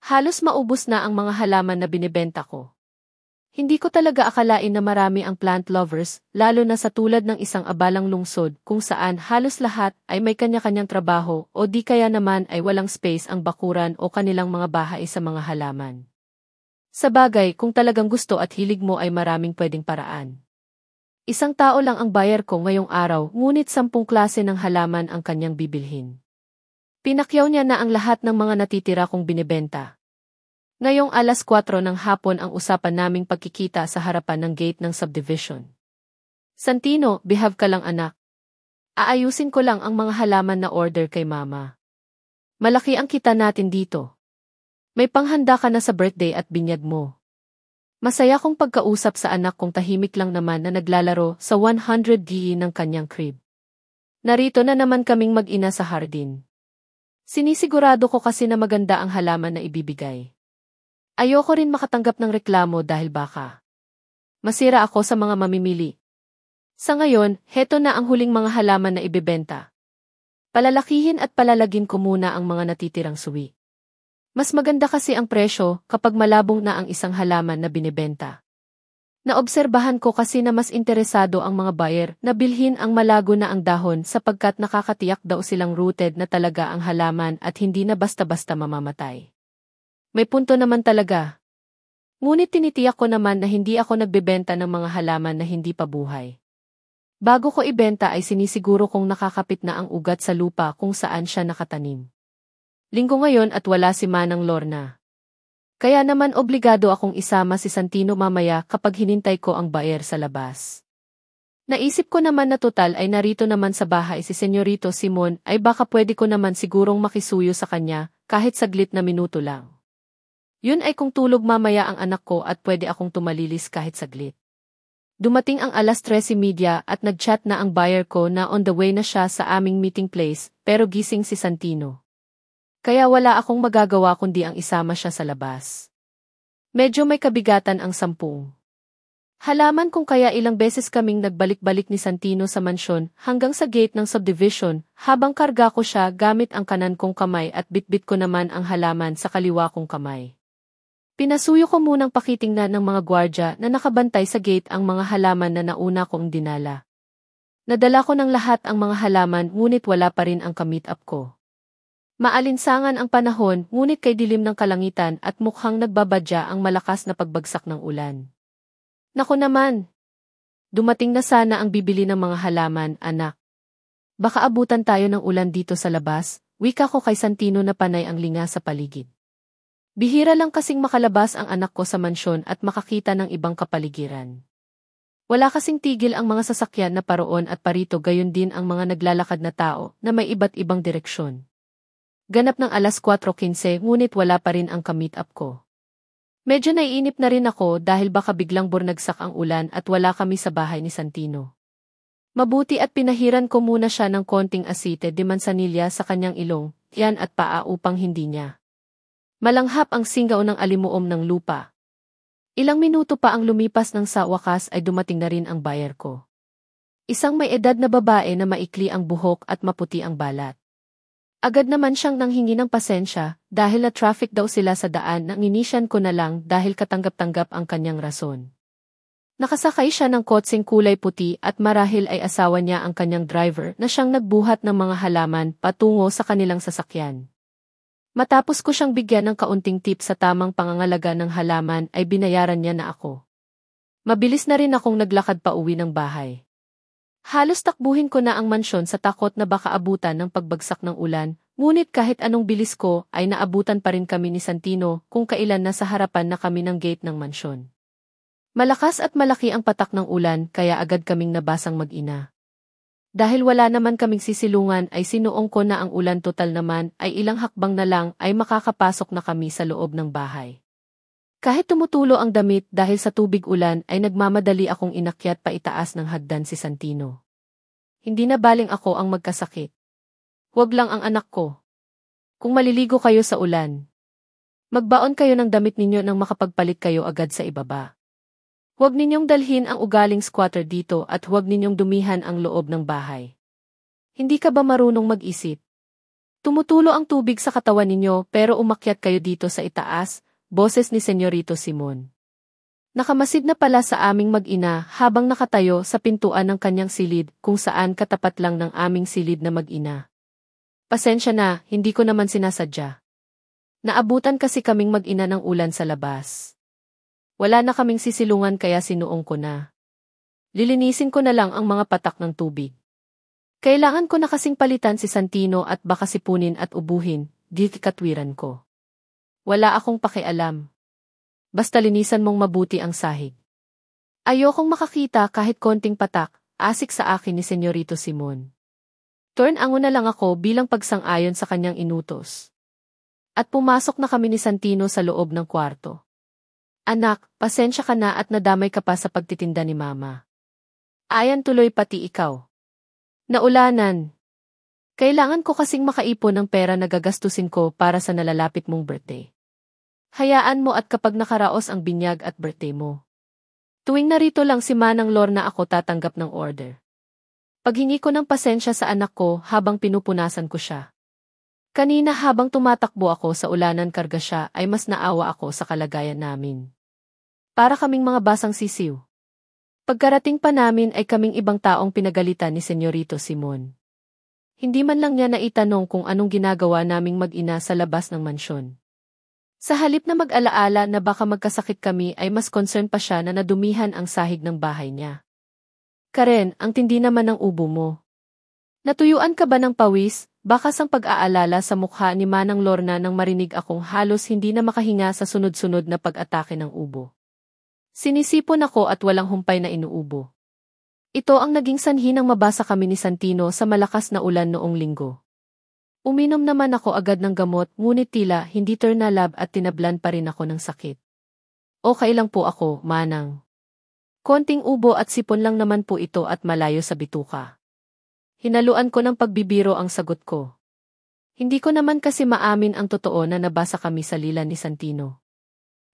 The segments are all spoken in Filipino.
Halos maubos na ang mga halaman na binibenta ko. Hindi ko talaga akalain na marami ang plant lovers, lalo na sa tulad ng isang abalang lungsod kung saan halos lahat ay may kanya-kanyang trabaho o di kaya naman ay walang space ang bakuran o kanilang mga bahay sa mga halaman. Sabagay, kung talagang gusto at hilig mo ay maraming pwedeng paraan. Isang tao lang ang buyer ko ngayong araw, ngunit 10 klase ng halaman ang kanyang bibilhin. Pinakyaw niya na ang lahat ng mga natitira kong binibenta. Ngayong 4:00 ng hapon ang usapan naming pagkikita sa harapan ng gate ng subdivision. Santino, behave ka lang anak. Aayusin ko lang ang mga halaman na order kay mama. Malaki ang kita natin dito. May panghanda ka na sa birthday at binyag mo. Masaya kong pagkausap sa anak kong tahimik lang naman na naglalaro sa 100D ng kanyang crib. Narito na naman kaming mag-ina sa hardin. Sinisigurado ko kasi na maganda ang halaman na ibibigay. Ayoko rin makatanggap ng reklamo dahil baka masira ako sa mga mamimili. Sa ngayon, heto na ang huling mga halaman na ibebenta. Palalakihin at palalagin ko muna ang mga natitirang suwi. Mas maganda kasi ang presyo kapag malabong na ang isang halaman na binibenta. Naobserbahan ko kasi na mas interesado ang mga buyer na bilhin ang malago na ang dahon sapagkat nakakatiyak daw silang rooted na talaga ang halaman at hindi na basta-basta mamamatay. May punto naman talaga. Ngunit tinitiyak ko naman na hindi ako nagbebenta ng mga halaman na hindi pa buhay. Bago ko ibenta ay sinisiguro kong nakakapit na ang ugat sa lupa kung saan siya nakatanim. Linggo ngayon at wala si Manang Lorna. Kaya naman obligado akong isama si Santino mamaya kapag hinintay ko ang buyer sa labas. Naisip ko naman na total ay narito naman sa bahay si Senyorito Simon ay baka pwede ko naman sigurong makisuyo sa kanya kahit saglit na minuto lang. Yun ay kung tulog mamaya ang anak ko at pwede akong tumalilis kahit saglit. Dumating ang 3:30 at nagchat na ang buyer ko na on the way na siya sa aming meeting place pero gising si Santino. Kaya wala akong magagawa kundi ang isama siya sa labas. Medyo may kabigatan ang 10 halaman kung kaya ilang beses kaming nagbalik-balik ni Santino sa mansyon hanggang sa gate ng subdivision habang karga ko siya gamit ang kanan kong kamay at bitbit ko naman ang halaman sa kaliwa kong kamay. Pinasuyo ko munang pakitingnan ng mga gwardya na nakabantay sa gate ang mga halaman na nauna kong dinala. Nadala ko ng lahat ang mga halaman ngunit wala pa rin ang ka-meet up ko. Maalinsangan ang panahon ngunit kay dilim ng kalangitan at mukhang nagbabadya ang malakas na pagbagsak ng ulan. Naku naman! Dumating na sana ang bibili ng mga halaman, anak. Baka abutan tayo ng ulan dito sa labas, wika ko kay Santino na panay ang linga sa paligid. Bihira lang kasing makalabas ang anak ko sa mansyon at makakita ng ibang kapaligiran. Wala kasing tigil ang mga sasakyan na paroon at parito gayon din ang mga naglalakad na tao na may iba't ibang direksyon. Ganap ng 4:15 ngunit wala pa rin ang ka-meet up ko. Medyo naiinip na rin ako dahil baka biglang burnagsak ang ulan at wala kami sa bahay ni Santino. Mabuti at pinahiran ko muna siya ng konting asite de mansanilya sa kanyang ilong, yan at paa upang hindi niya malanghap ang singaw ng alimuom ng lupa. Ilang minuto pa ang lumipas nang sa wakas ay dumating na rin ang buyer ko. Isang may edad na babae na maikli ang buhok at maputi ang balat. Agad naman siyang nanghingi ng pasensya dahil na traffic daw sila sa daan nang inisyan ko na lang dahil katanggap-tanggap ang kanyang rason. Nakasakay siya ng kotseng kulay puti at marahil ay asawa niya ang kanyang driver na siyang nagbuhat ng mga halaman patungo sa kanilang sasakyan. Matapos ko siyang bigyan ng kaunting tip sa tamang pangangalaga ng halaman ay binayaran niya na ako. Mabilis na rin akong naglakad pa uwi ng bahay. Halos takbuhin ko na ang mansyon sa takot na baka abutan ng pagbagsak ng ulan, ngunit kahit anong bilis ko ay naabutan pa rin kami ni Santino kung kailan nasa harapan na kami ng gate ng mansyon. Malakas at malaki ang patak ng ulan kaya agad kaming nabasang mag-ina. Dahil wala naman kaming sisilungan ay sinuong ko na ang ulan total naman ay ilang hakbang na lang ay makakapasok na kami sa loob ng bahay. Kahit tumutulo ang damit dahil sa tubig ulan ay nagmamadali akong inakyat pa itaas ng hagdan si Santino. Hindi na baling ako ang magkasakit. Huwag lang ang anak ko. Kung maliligo kayo sa ulan, magbaon kayo ng damit ninyo nang makapagpalit kayo agad sa ibaba. Huwag ninyong dalhin ang ugaling squatter dito at huwag ninyong dumihan ang loob ng bahay. Hindi ka ba marunong mag-isip? Tumutulo ang tubig sa katawan ninyo pero umakyat kayo dito sa itaas, boses ni Senyorito Simon. Nakamasid na pala sa aming mag-ina habang nakatayo sa pintuan ng kanyang silid kung saan katapat lang ng aming silid na mag-ina. Pasensya na, hindi ko naman sinasadya. Naabutan kasi kaming mag-ina ng ulan sa labas. Wala na kaming sisilungan kaya sinuong ko na. Lilinisin ko na lang ang mga patak ng tubig. Kailangan ko na kasing palitan si Santino at baka sipunin at ubuhin, di katwiran ko. Wala akong pakialam. Basta linisan mong mabuti ang sahig. Ayokong makakita kahit konting patak, asik sa akin ni Senyorito Simon. Turn-ango na lang ako bilang pagsang-ayon sa kanyang inutos. At pumasok na kami ni Santino sa loob ng kwarto. Anak, pasensya ka na at nadamay ka pa sa pagtitinda ni Mama. Ayan tuloy pati ikaw. Naulanan. Kailangan ko kasing makaipon ng pera na gagastusin ko para sa nalalapit mong birthday. Hayaan mo at kapag nakaraos ang binyag at birthday mo. Tuwing narito lang si Manang Lorna ako tatanggap ng order. Paghingi ko ng pasensya sa anak ko habang pinupunasan ko siya. Kanina habang tumatakbo ako sa ulanan karga siya ay mas naawa ako sa kalagayan namin. Para kaming mga basang sisiw. Pagkarating pa namin ay kaming ibang taong pinagalitan ni Senyorito Simon. Hindi man lang niya naitanong kung anong ginagawa naming mag-ina sa labas ng mansyon. Sa halip na mag-alaala na baka magkasakit kami ay mas concern pa siya na nadumihan ang sahig ng bahay niya. Karen, ang tindi naman ng ubo mo. Natuyuan ka ba ng pawis? Bakas ang pag-aalala sa mukha ni Manang Lorna nang marinig akong halos hindi na makahinga sa sunod-sunod na pag-atake ng ubo. Sinisipon ako at walang humpay na inuubo. Ito ang naging sanhi ng mabasa kami ni Santino sa malakas na ulan noong linggo. Uminom naman ako agad ng gamot ngunit tila hindi turnalab at tinablan pa rin ako ng sakit. Okay lang po ako, Manang. Konting ubo at sipon lang naman po ito at malayo sa bituka. Hinaluan ko ng pagbibiro ang sagot ko. Hindi ko naman kasi maamin ang totoo na nabasa kami sa lila ni Santino.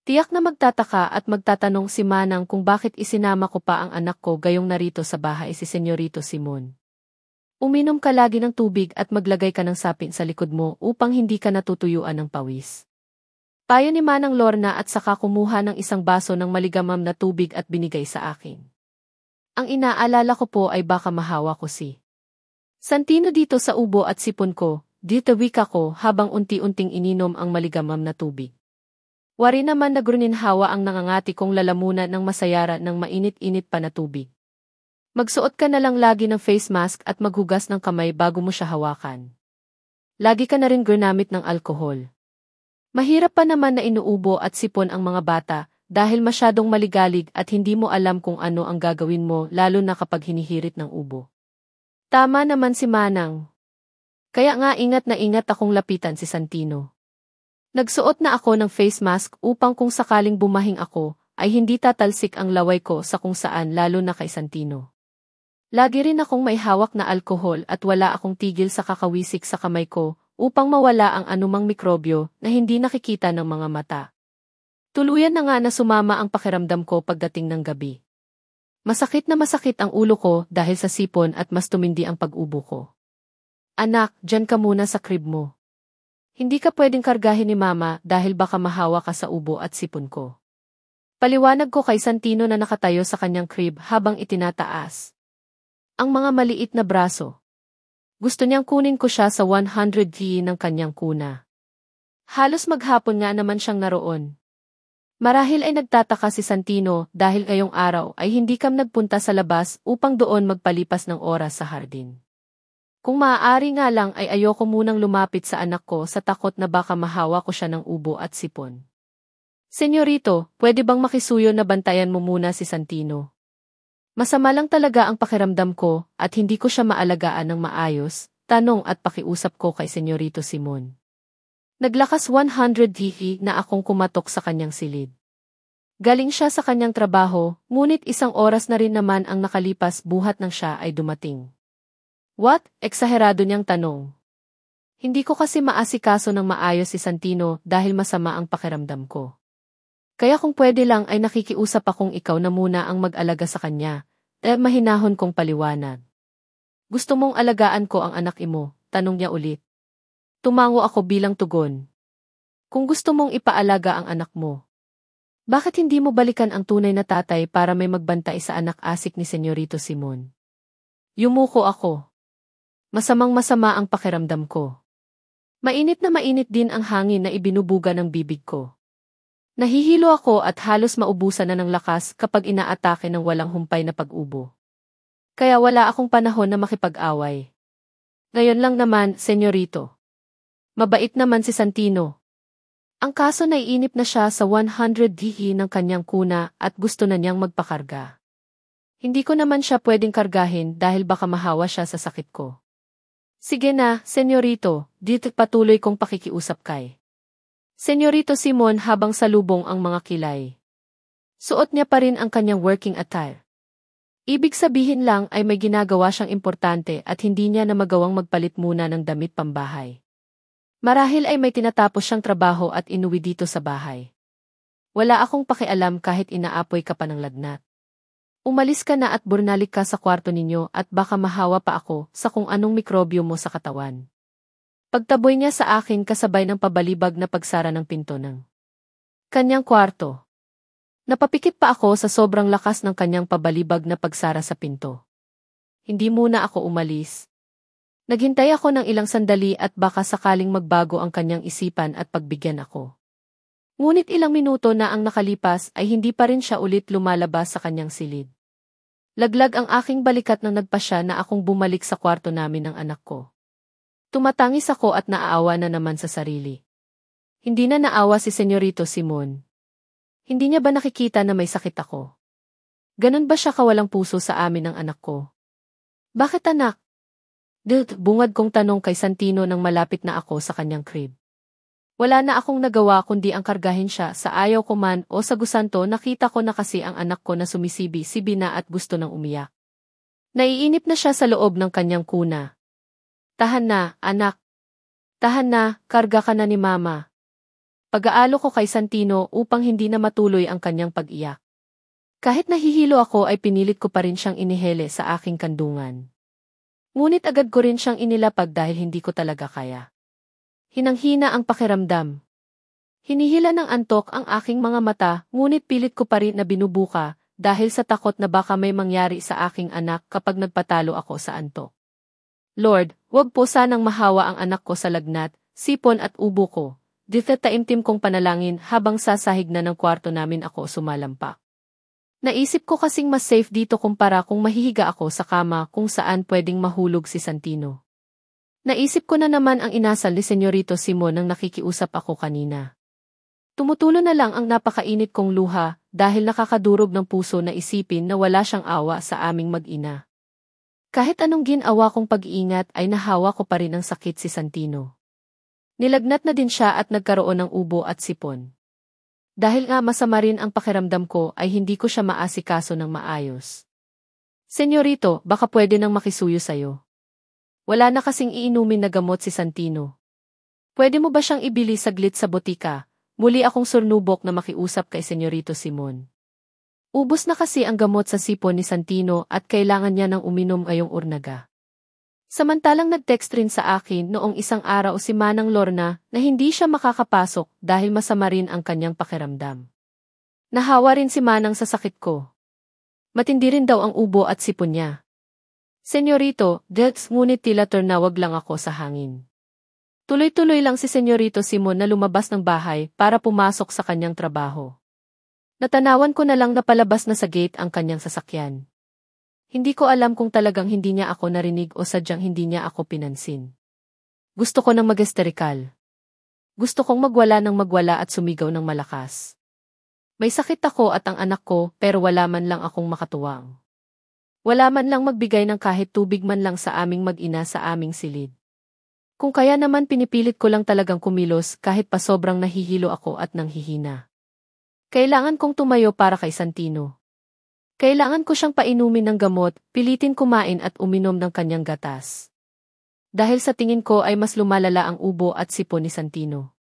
Tiyak na magtataka at magtatanong si Manang kung bakit isinama ko pa ang anak ko gayong narito sa bahay si Senyorito Simon. Uminom ka lagi ng tubig at maglagay ka ng sapin sa likod mo upang hindi ka natutuyuan ng pawis. Payo ni Manang Lorna at saka kumuha ng isang baso ng maligamam na tubig at binigay sa akin. Ang inaalala ko po ay baka mahawa ko si Santino dito sa ubo at sipon ko, dito wika ko habang unti-unting ininom ang maligamam na tubig. Wari naman na gruninhawa ang nangangati kong lalamunan ng masayara ng mainit-init pa na tubig. Magsuot ka na lang lagi ng face mask at maghugas ng kamay bago mo siya hawakan. Lagi ka na rin ginamit ng alkohol. Mahirap pa naman na inuubo at sipon ang mga bata dahil masyadong maligalig at hindi mo alam kung ano ang gagawin mo lalo na kapag hinihirit ng ubo. Tama naman si Manang. Kaya nga ingat na ingat akong lapitan si Santino. Nagsuot na ako ng face mask upang kung sakaling bumahing ako, ay hindi tatalsik ang laway ko sa kung saan lalo na kay Santino. Lagi rin akong may hawak na alkohol at wala akong tigil sa kakawisik sa kamay ko upang mawala ang anumang mikrobyo na hindi nakikita ng mga mata. Tuluyan na nga na sumama ang pakiramdam ko pagdating ng gabi. Masakit na masakit ang ulo ko dahil sa sipon at mas tumindi ang pag-ubo ko. Anak, dyan ka muna sa crib mo. Hindi ka pwedeng kargahin ni Mama dahil baka mahawa ka sa ubo at sipon ko. Paliwanag ko kay Santino na nakatayo sa kanyang crib habang itinataas ang mga maliit na braso. Gusto niyang kunin ko siya sa 100 ng kanyang kuna. Halos maghapon nga naman siyang naroon. Marahil ay nagtataka si Santino dahil ngayong araw ay hindi kami nagpunta sa labas upang doon magpalipas ng oras sa hardin. Kung maaari nga lang ay ayoko munang lumapit sa anak ko sa takot na baka mahawa ko siya ng ubo at sipon. Senyorito, pwede bang makisuyo na bantayan mo muna si Santino? Masama lang talaga ang pakiramdam ko at hindi ko siya maalagaan ng maayos, tanong at pakiusap ko kay Senyorito Simon. Naglakas 100 na akong kumatok sa kanyang silid. Galing siya sa kanyang trabaho, ngunit isang oras na rin naman ang nakalipas buhat nang siya ay dumating. What? Eksaherado niyang tanong. Hindi ko kasi maasikaso ng maayos si Santino dahil masama ang pakiramdam ko. Kaya kung pwede lang ay nakikiusap akong ikaw na muna ang mag-alaga sa kanya, mahinahon kong paliwanag. Gusto mong alagaan ko ang anak mo? Tanong niya ulit. Tumango ako bilang tugon. Kung gusto mong ipaalaga ang anak mo, bakit hindi mo balikan ang tunay na tatay para may magbantay sa anak-asik ni Senyorito Simon? Yumuko ako. Masamang-masama ang pakiramdam ko. Mainit na mainit din ang hangin na ibinubuga ng bibig ko. Nahihilo ako at halos maubusan na ng lakas kapag inaatake ng walang humpay na pag-ubo. Kaya wala akong panahon na makipag-away. Ngayon lang naman, Senyorito. Mabait naman si Santino. Ang kaso naiinip na siya sa 100 ng kanyang kuna at gusto na niyang magpakarga. Hindi ko naman siya pwedeng kargahin dahil baka mahawa siya sa sakit ko. Sige na, Senyorito, dito patuloy kong pakikiusap kay Senyorito Simon habang salubong ang mga kilay. Suot niya pa rin ang kanyang working attire. Ibig sabihin lang ay may ginagawa siyang importante at hindi niya na magawang magpalit muna ng damit pambahay. Marahil ay may tinatapos siyang trabaho at inuwi dito sa bahay. Wala akong pakialam kahit inaapoy ka pa ng lagnat. Umalis ka na at burnalik ka sa kwarto ninyo at baka mahawa pa ako sa kung anong mikrobyo mo sa katawan. Pagtaboy niya sa akin kasabay ng pabalibag na pagsara ng pinto ng kanyang kwarto. Napapikit pa ako sa sobrang lakas ng kanyang pabalibag na pagsara sa pinto. Hindi muna ako umalis. Naghintay ako ng ilang sandali at baka sakaling magbago ang kanyang isipan at pagbigyan ako. Ngunit ilang minuto na ang nakalipas ay hindi pa rin siya ulit lumalabas sa kanyang silid. Laglag ang aking balikat nang nagpasya na akong bumalik sa kwarto namin ng anak ko. Tumatangis ako at naaawa na naman sa sarili. Hindi na naawa si Senyorito Simon. Hindi niya ba nakikita na may sakit ako? Ganon ba siya kawalang puso sa amin ng anak ko? Bakit anak? Bungad kong tanong kay Santino nang malapit na ako sa kanyang crib. Wala na akong nagawa kundi ang kargahin siya sa ayaw ko man o sa gusanto nakita ko na kasi ang anak ko na sumisibi-sibi na at gusto nang umiyak. Naiinip na siya sa loob ng kanyang kuna. Tahan na, anak. Tahan na, karga ka na ni mama. Pag-aalo ko kay Santino upang hindi na matuloy ang kanyang pag-iyak. Kahit nahihilo ako ay pinilit ko pa rin siyang inihele sa aking kandungan. Ngunit agad ko rin siyang inilapag dahil hindi ko talaga kaya. Hinanghina ang pakiramdam. Hinihila ng antok ang aking mga mata, ngunit pilit ko pa rin na binubuka dahil sa takot na baka may mangyari sa aking anak kapag nagpatalo ako sa antok. Lord, wag po sanang mahawa ang anak ko sa lagnat, sipon at ubo ko. Dito taimtim kong panalangin habang sasahig na ng kwarto namin ako sumalampak. Naisip ko kasing mas safe dito kumpara kung mahihiga ako sa kama kung saan pwedeng mahulog si Santino. Naisip ko na naman ang inasal ni Senyorito Simon nang nakikiusap ako kanina. Tumutulo na lang ang napakainit kong luha dahil nakakadurog ng puso na isipin na wala siyang awa sa aming mag-ina. Kahit anong ginawa kong pag-iingat ay nahawa ko pa rin ang sakit si Santino. Nilagnat na din siya at nagkaroon ng ubo at sipon. Dahil nga masama rin ang pakiramdam ko ay hindi ko siya maasikaso ng maayos. Senyorito, baka pwede nang makisuyo sa'yo. Wala na kasing iinumin na gamot si Santino. Pwede mo ba siyang ibili saglit sa botika? Muli akong surnubok na makiusap kay Senyorito Simon. Ubos na kasi ang gamot sa sipon ni Santino at kailangan niya ng uminom ngayong urnaga. Samantalang nag-text rin sa akin noong isang araw si Manang Lorna na hindi siya makakapasok dahil masama rin ang kanyang pakiramdam. Nahawa rin si Manang sa sakit ko. Matindi rin daw ang ubo at sipon niya. Senyorito, ngunit tila turnawag lang ako sa hangin. Tuloy-tuloy lang si Senyorito Simon na lumabas ng bahay para pumasok sa kanyang trabaho. Natanawan ko na lang na palabas na sa gate ang kanyang sasakyan. Hindi ko alam kung talagang hindi niya ako narinig o sadyang hindi niya ako pinansin. Gusto ko ng mag-esterikal. Gusto kong magwala ng magwala at sumigaw ng malakas. May sakit ako at ang anak ko pero wala man lang akong makatuwang. Wala man lang magbigay ng kahit tubig man lang sa aming mag-ina sa aming silid. Kung kaya naman pinipilit ko lang talagang kumilos kahit pa sobrang nahihilo ako at nanghihina. Kailangan kong tumayo para kay Santino. Kailangan ko siyang painumin ng gamot, pilitin kumain at uminom ng kanyang gatas. Dahil sa tingin ko ay mas lumalala ang ubo at sipon ni Santino.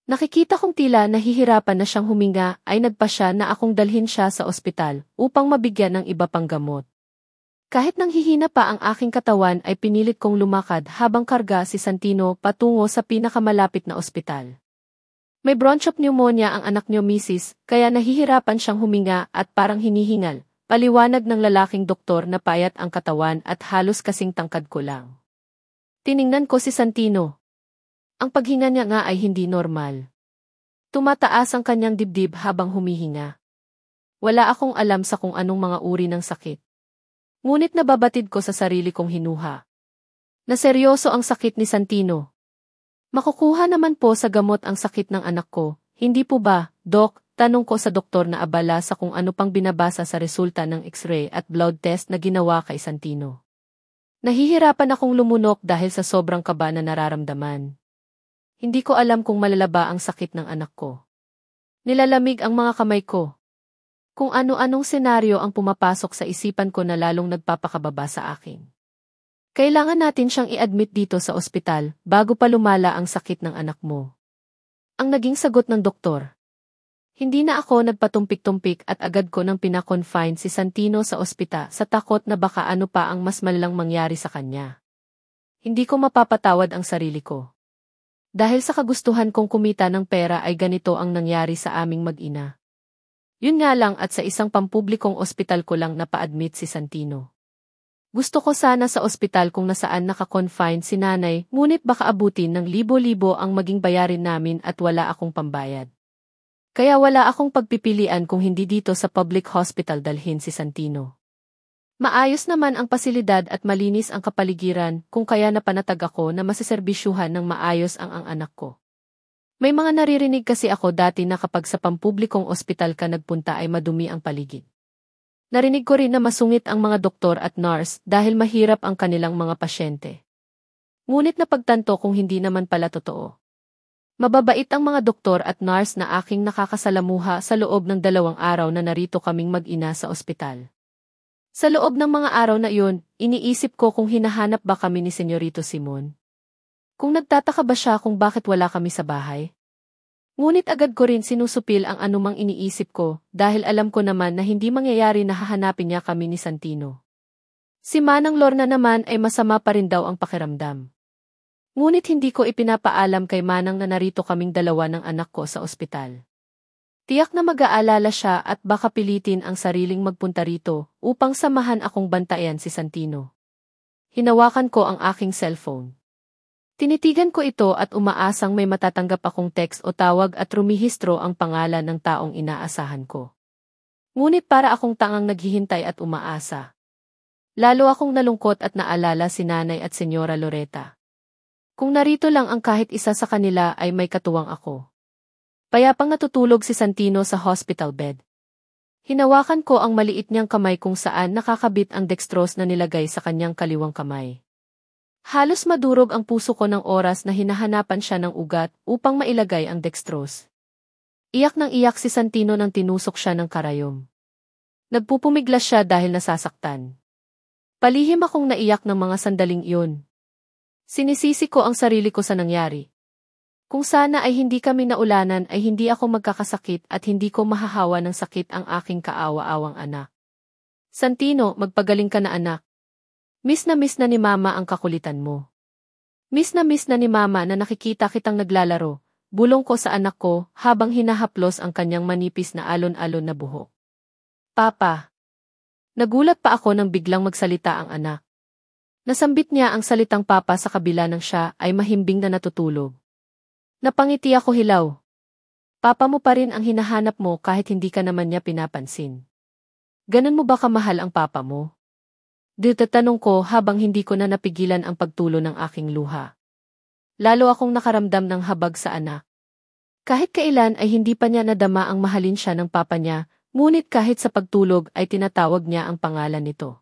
Nakikita kong tila nahihirapan na siyang huminga ay nagpasya na akong dalhin siya sa ospital upang mabigyan ng iba pang gamot. Kahit nanghihina pa ang aking katawan ay pinilit kong lumakad habang karga si Santino patungo sa pinakamalapit na ospital. May bronchopneumonia ang anak niyo, Mrs., kaya nahihirapan siyang huminga at parang hinihingal, paliwanag ng lalaking doktor na payat ang katawan at halos kasing tangkad ko lang. Tiningnan ko si Santino. Ang paghinga niya nga ay hindi normal. Tumataas ang kanyang dibdib habang humihinga. Wala akong alam sa kung anong mga uri ng sakit. Ngunit nababatid ko sa sarili kong hinuha. Na seryoso ang sakit ni Santino. Makukuha naman po sa gamot ang sakit ng anak ko, hindi po ba, Dok? Tanong ko sa doktor na abala sa kung ano pang binabasa sa resulta ng X-ray at blood test na ginawa kay Santino. Nahihirapan akong lumunok dahil sa sobrang kaba na nararamdaman. Hindi ko alam kung malalaba ang sakit ng anak ko. Nilalamig ang mga kamay ko. Kung ano-anong senaryo ang pumapasok sa isipan ko na lalong nagpapakababa sa akin. Kailangan natin siyang i-admit dito sa ospital bago pa lumala ang sakit ng anak mo. Ang naging sagot ng doktor. Hindi na ako nagpatumpik-tumpik at agad ko nang pinakonfine si Santino sa ospital sa takot na baka ano pa ang mas malalang mangyari sa kanya. Hindi ko mapapatawad ang sarili ko. Dahil sa kagustuhan kong kumita ng pera ay ganito ang nangyari sa aming mag-ina. Yun nga lang at sa isang pampublikong ospital ko lang napa-admit si Santino. Gusto ko sana sa ospital kung nasaan naka-confine si nanay, ngunit baka abutin ng libo-libo ang maging bayarin namin at wala akong pambayad. Kaya wala akong pagpipilian kung hindi dito sa public hospital dalhin si Santino. Maayos naman ang pasilidad at malinis ang kapaligiran kung kaya napanatag ako na masiserbisyuhan ng maayos ang anak ko. May mga naririnig kasi ako dati na kapag sa pampublikong ospital ka nagpunta ay madumi ang paligid. Narinig ko rin na masungit ang mga doktor at nurse dahil mahirap ang kanilang mga pasyente. Ngunit napagtanto kung hindi naman pala totoo. Mababait ang mga doktor at nurse na aking nakakasalamuha sa loob ng 2 araw na narito kaming mag-ina sa ospital. Sa loob ng mga araw na iyon, iniisip ko kung hinahanap ba kami ni Senyorito Simon. Kung nagtataka ba siya kung bakit wala kami sa bahay? Ngunit agad ko rin sinusupil ang anumang iniisip ko dahil alam ko naman na hindi mangyayari na hahanapin niya kami ni Santino. Si Manang Lorna naman ay masama pa rin daw ang pakiramdam. Ngunit hindi ko ipinapaalam kay Manang na narito kaming 2 ng anak ko sa ospital. Tiyak na mag-aalala siya at baka pilitin ang sariling magpunta rito upang samahan akong bantayan si Santino. Hinawakan ko ang aking cellphone. Tinitigan ko ito at umaasang may matatanggap akong text o tawag at rumihistro ang pangalan ng taong inaasahan ko. Ngunit para akong tangang naghihintay at umaasa. Lalo akong nalungkot at naalala si Nanay at Senyora Loretta. Kung narito lang ang kahit isa sa kanila ay may katuwang ako. Payapang natutulog si Santino sa hospital bed. Hinawakan ko ang maliit niyang kamay kung saan nakakabit ang dextrose na nilagay sa kanyang kaliwang kamay. Halos madurog ang puso ko ng oras na hinahanapan siya ng ugat upang mailagay ang dextrose. Iyak nang iyak si Santino nang tinusok siya ng karayom. Nagpupumiglas siya dahil nasasaktan. Palihim akong naiyak ng mga sandaling iyon. Sinisisi ko ang sarili ko sa nangyari. Kung sana ay hindi kami naulanan ay hindi ako magkakasakit at hindi ko mahahawa ng sakit ang aking kaawa-awang anak. Santino, magpagaling ka na anak. Miss na ni Mama ang kakulitan mo. Miss na ni Mama na nakikita kitang naglalaro, bulong ko sa anak ko habang hinahaplos ang kanyang manipis na alon-alon na buhok. Papa. Nagulat pa ako nang biglang magsalita ang anak. Nasambit niya ang salitang papa sa kabila ng siya ay mahimbing na natutulog. Napangiti ako hilaw. Papa mo pa rin ang hinahanap mo kahit hindi ka naman niya pinapansin. Ganon mo ba kamahal ang papa mo? Tanong ko habang hindi ko na napigilan ang pagtulo ng aking luha. Lalo akong nakaramdam ng habag sa anak. Kahit kailan ay hindi pa niya nadama ang mahalin siya ng papa niya, ngunit kahit sa pagtulog ay tinatawag niya ang pangalan nito.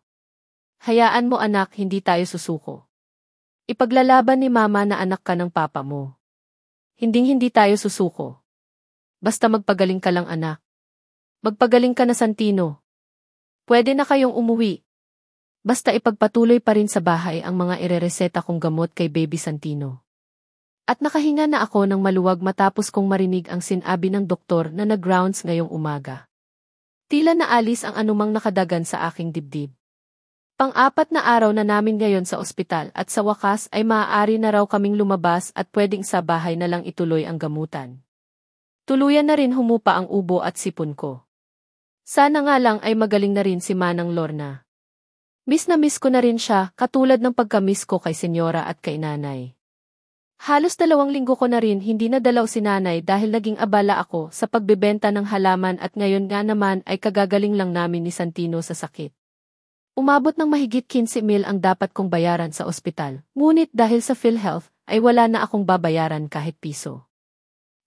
Hayaan mo anak, hindi tayo susuko. Ipaglalaban ni Mama na anak ka ng papa mo. Hinding-hindi tayo susuko. Basta magpagaling ka lang anak. Magpagaling ka na Santino. Pwede na kayong umuwi. Basta ipagpatuloy pa rin sa bahay ang mga irereseta kong gamot kay Baby Santino. At nakahinga na ako ng maluwag matapos kong marinig ang sinabi ng doktor na nag-rounds ngayong umaga. Tila naalis ang anumang nakadagan sa aking dibdib. Pang-apat na araw na namin ngayon sa ospital at sa wakas ay maaari na raw kaming lumabas at pwedeng sa bahay na lang ituloy ang gamutan. Tuluyan na rin humupa ang ubo at sipon ko. Sana nga lang ay magaling na rin si Manang Lorna. Miss na miss ko na rin siya, katulad ng pagka-miss ko kay Senyora at kay Nanay. Halos 2 linggo ko na rin hindi nadalaw si Nanay dahil naging abala ako sa pagbebenta ng halaman at ngayon nga naman ay kagagaling lang namin ni Santino sa sakit. Umabot ng mahigit 15,000 ang dapat kong bayaran sa ospital, ngunit dahil sa PhilHealth ay wala na akong babayaran kahit piso.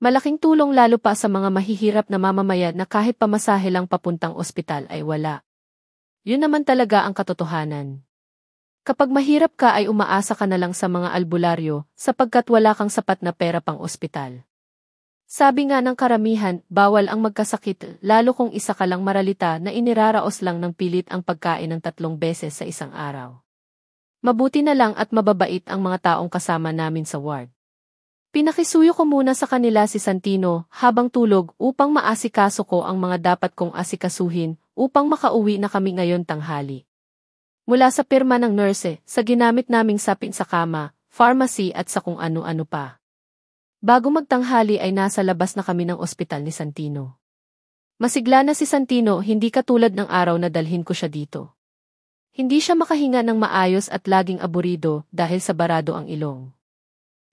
Malaking tulong lalo pa sa mga mahihirap na mamamayan na kahit pamasahe lang papuntang ospital ay wala. Yun naman talaga ang katotohanan. Kapag mahirap ka ay umaasa ka na lang sa mga albularyo sapagkat wala kang sapat na pera pang ospital. Sabi nga ng karamihan, bawal ang magkasakit, lalo kung isa ka lang maralita na iniraraos lang ng pilit ang pagkain ng 3 beses sa isang araw. Mabuti na lang at mababait ang mga taong kasama namin sa ward. Pinakisuyo ko muna sa kanila si Santino habang tulog upang maasikaso ko ang mga dapat kong asikasuhin upang makauwi na kami ngayon tanghali. Mula sa pirma ng nurse, sa ginamit naming sapin sa kama, pharmacy at sa kung ano-ano pa. Bago magtanghali ay nasa labas na kami ng ospital ni Santino. Masigla na si Santino, hindi katulad ng araw na dalhin ko siya dito. Hindi siya makahinga ng maayos at laging aburido dahil sa barado ang ilong.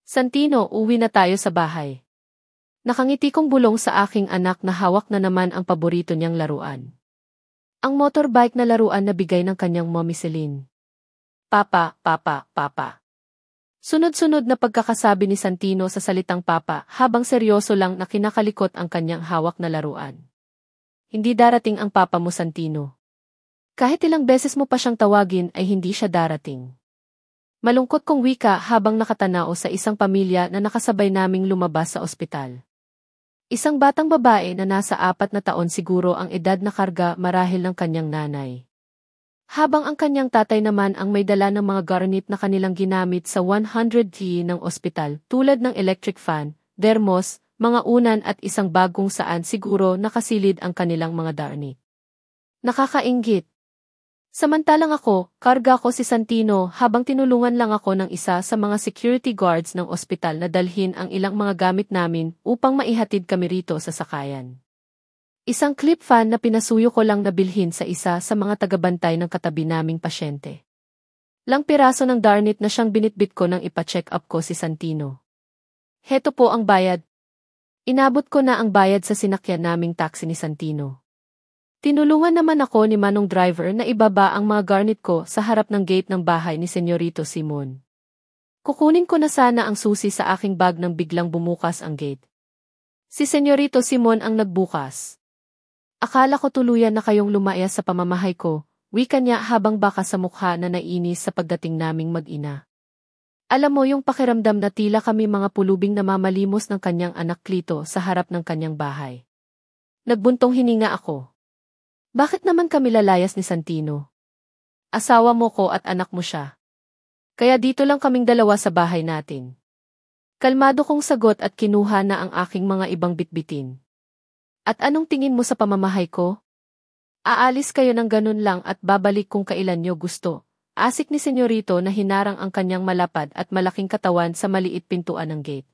Santino, uwi na tayo sa bahay. Nakangiti kong bulong sa aking anak na hawak na naman ang paborito niyang laruan. Ang motorbike na laruan na bigay ng kanyang mommy Celine. Papa, papa, papa. Sunod-sunod na pagkakasabi ni Santino sa salitang papa habang seryoso lang na kinakalikot ang kanyang hawak na laruan. Hindi darating ang papa mo, Santino. Kahit ilang beses mo pa siyang tawagin ay hindi siya darating. Malungkot kong wika habang nakatanao sa isang pamilya na nakasabay naming lumabas sa ospital. Isang batang babae na nasa 4 na taon siguro ang edad na karga marahil ng kanyang nanay. Habang ang kanyang tatay naman ang may dala ng mga garnit na kanilang ginamit sa 100T ng ospital tulad ng electric fan, dermos, mga unan at isang bagong saan siguro nakasilid ang kanilang mga garnit. Nakakainggit. Samantalang ako, karga ko si Santino habang tinulungan lang ako ng isa sa mga security guards ng ospital na dalhin ang ilang mga gamit namin upang maihatid kami rito sa sakayan. Isang clip fan na pinasuyo ko lang nabilhin sa isa sa mga tagabantay ng katabi naming pasyente. Lang piraso ng darnit na siyang binitbit ko nang ipa-check up ko si Santino. Heto po ang bayad. Inabot ko na ang bayad sa sinakyan naming taxi ni Santino. Tinulungan naman ako ni Manong driver na ibaba ang mga garnit ko sa harap ng gate ng bahay ni Senyorito Simon. Kukunin ko na sana ang susi sa aking bag nang biglang bumukas ang gate. Si Senyorito Simon ang nagbukas. Akala ko tuluyan na kayong lumaya sa pamamahay ko, wika niya habang baka sa mukha na nainis sa pagdating naming mag-ina. Alam mo yung pakiramdam na tila kami mga pulubing namamalimos ng kanyang anak Clito sa harap ng kanyang bahay. Nagbuntong hininga ako. Bakit naman kami lalayas ni Santino? Asawa mo ko at anak mo siya. Kaya dito lang kaming dalawa sa bahay natin. Kalmado kong sagot at kinuha na ang aking mga ibang bitbitin. At anong tingin mo sa pamamahay ko? Aalis kayo ng ganun lang at babalik kung kailan nyo gusto. Asik ni Senyorito na hinarang ang kanyang malapad at malaking katawan sa maliit pintuan ng gate.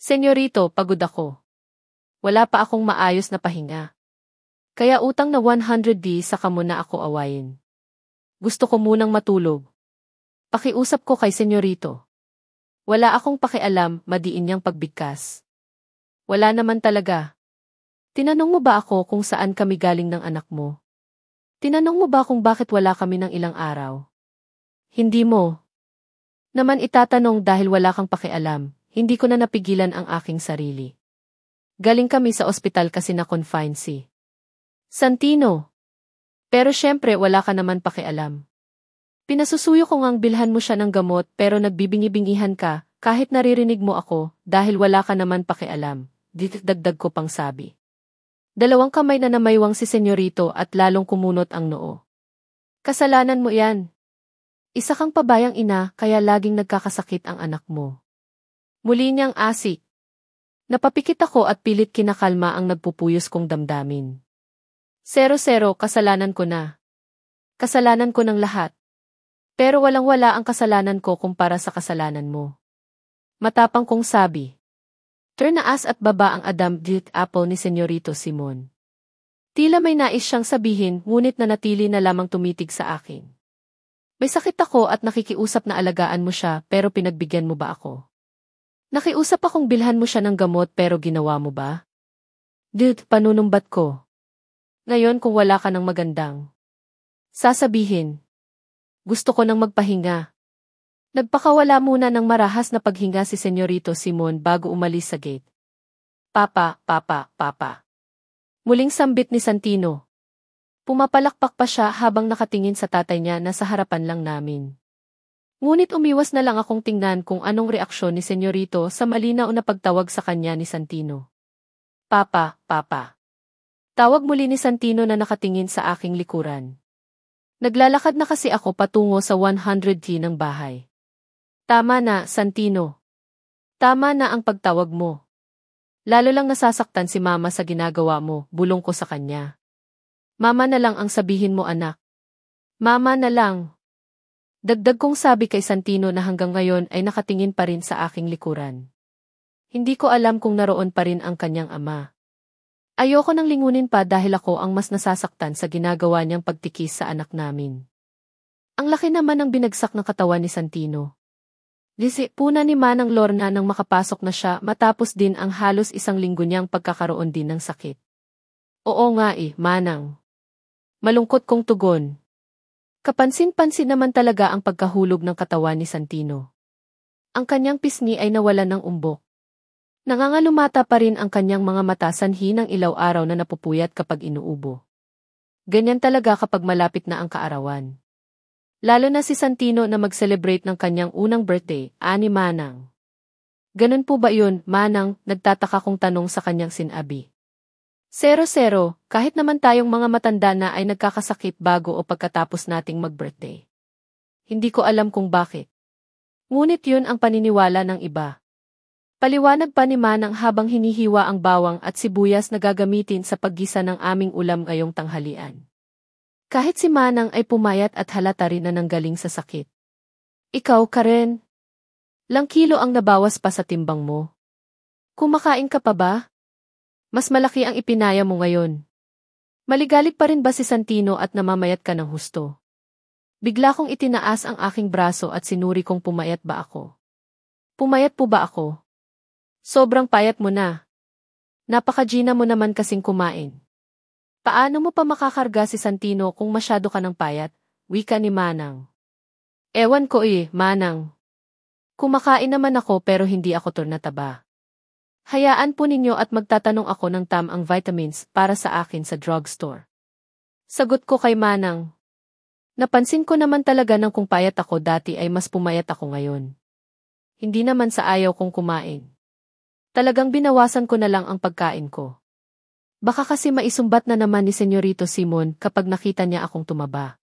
Senyorito, pagod ako. Wala pa akong maayos na pahinga. Kaya utang na 100D saka mo na ako awayin. Gusto ko munang matulog. Pakiusap ko kay Senyorito. Wala akong pakialam, madiin niyang pagbigkas. Wala naman talaga. Tinanong mo ba ako kung saan kami galing ng anak mo? Tinanong mo ba kung bakit wala kami ng ilang araw? Hindi mo naman itatanong dahil wala kang pakialam, hindi ko na napigilan ang aking sarili. Galing kami sa ospital kasi na-confine si Santino. Pero syempre wala ka naman pakialam. Pinasusuyo ko ngang bilhan mo siya ng gamot pero nagbibingi-bingihan ka kahit naririnig mo ako dahil wala ka naman pakialam, dagdag ko pang sabi. 2 kamay na namaywang si Senyorito at lalong kumunot ang noo. Kasalanan mo yan. Isa kang pabayang ina kaya laging nagkakasakit ang anak mo. Muli niyang asik. Napapikit ako at pilit kinakalma ang nagpupuyos kong damdamin. 0-0, kasalanan ko na. Kasalanan ko ng lahat. Pero walang-wala ang kasalanan ko kumpara sa kasalanan mo. Matapang kong sabi. Taas at baba ang Adam Dirt Apple ni Senyorito Simon. Tila may nais siyang sabihin ngunit nanatili na lamang tumitig sa akin. May sakit ako at nakikiusap na alagaan mo siya pero pinagbigyan mo ba ako? Nakiusap akong bilhan mo siya ng gamot pero ginawa mo ba? Dirt, panunumbat ko. Ngayon kung wala ka ng magandang sasabihin. Gusto ko nang magpahinga. Nagpakawala muna ng marahas na paghinga si Senyorito Simon bago umalis sa gate. Papa, papa, papa. Muling sambit ni Santino. Pumapalakpak pa siya habang nakatingin sa tatay niya na sa harapan lang namin. Ngunit umiwas na lang akong tingnan kung anong reaksyon ni Senyorito sa malinaw na pagtawag sa kanya ni Santino. Papa, papa. Tawag muli ni Santino na nakatingin sa aking likuran. Naglalakad na kasi ako patungo sa 100T ng bahay. Tama na, Santino. Tama na ang pagtawag mo. Lalo lang nasasaktan si Mama sa ginagawa mo, bulong ko sa kanya. Mama na lang ang sabihin mo anak. Mama na lang. Dagdag kong sabi kay Santino na hanggang ngayon ay nakatingin pa rin sa aking likuran. Hindi ko alam kung naroon pa rin ang kanyang ama. Ayoko nang lingunin pa dahil ako ang mas nasasaktan sa ginagawa niyang pagtikis sa anak namin. Ang laki naman ng binagsak ng katawan ni Santino. Puna ni Manang Lorna nang makapasok na siya matapos din ang halos isang linggo niyang pagkakaroon din ng sakit. Oo nga Manang. Malungkot kong tugon. Kapansin-pansin naman talaga ang pagkahulog ng katawan ni Santino. Ang kanyang pisngi ay nawalan ng umbok. Nangangalumata pa rin ang kanyang mga mata sanhi ng ilaw araw na napupuyat kapag inuubo. Ganyan talaga kapag malapit na ang kaarawan. Lalo na si Santino na mag-celebrate ng kanyang unang birthday, ani Manang. Ganun po ba yun, Manang? Nagtataka kong tanong sa kanyang sinabi. 0-0, kahit naman tayong mga matanda na ay nagkakasakit bago o pagkatapos nating mag-birthday. Hindi ko alam kung bakit. Ngunit yun ang paniniwala ng iba. Paliwanag pa ni Manang habang hinihiwa ang bawang at sibuyas na gagamitin sa paggisa ng aming ulam ngayong tanghalian. Kahit si Manang ay pumayat at halata rin na nanggaling sa sakit. Ikaw, Karen? Lang kilo ang nabawas pa sa timbang mo. Kumakain ka pa ba? Mas malaki ang ipinaya mo ngayon. Maligalig pa rin ba si Santino at namamayat ka ng husto? Bigla kong itinaas ang aking braso at sinuri kong pumayat ba ako. Pumayat po ba ako? Sobrang payat mo na. Napaka-Gina mo naman kasing kumain. Paano mo pa makakarga si Santino kung masyado ka ng payat? Wika ni Manang. Ewan ko Manang. Kumakain naman ako pero hindi ako turnataba. Hayaan po ninyo at magtatanong ako ng tamang vitamins para sa akin sa drugstore. Sagot ko kay Manang. Napansin ko naman talaga nang kung payat ako dati ay mas pumayat ako ngayon. Hindi naman sa ayaw kong kumain. Talagang binawasan ko na lang ang pagkain ko. Baka kasi maisumbat na naman ni Senyorito Simon kapag nakita niya akong tumaba.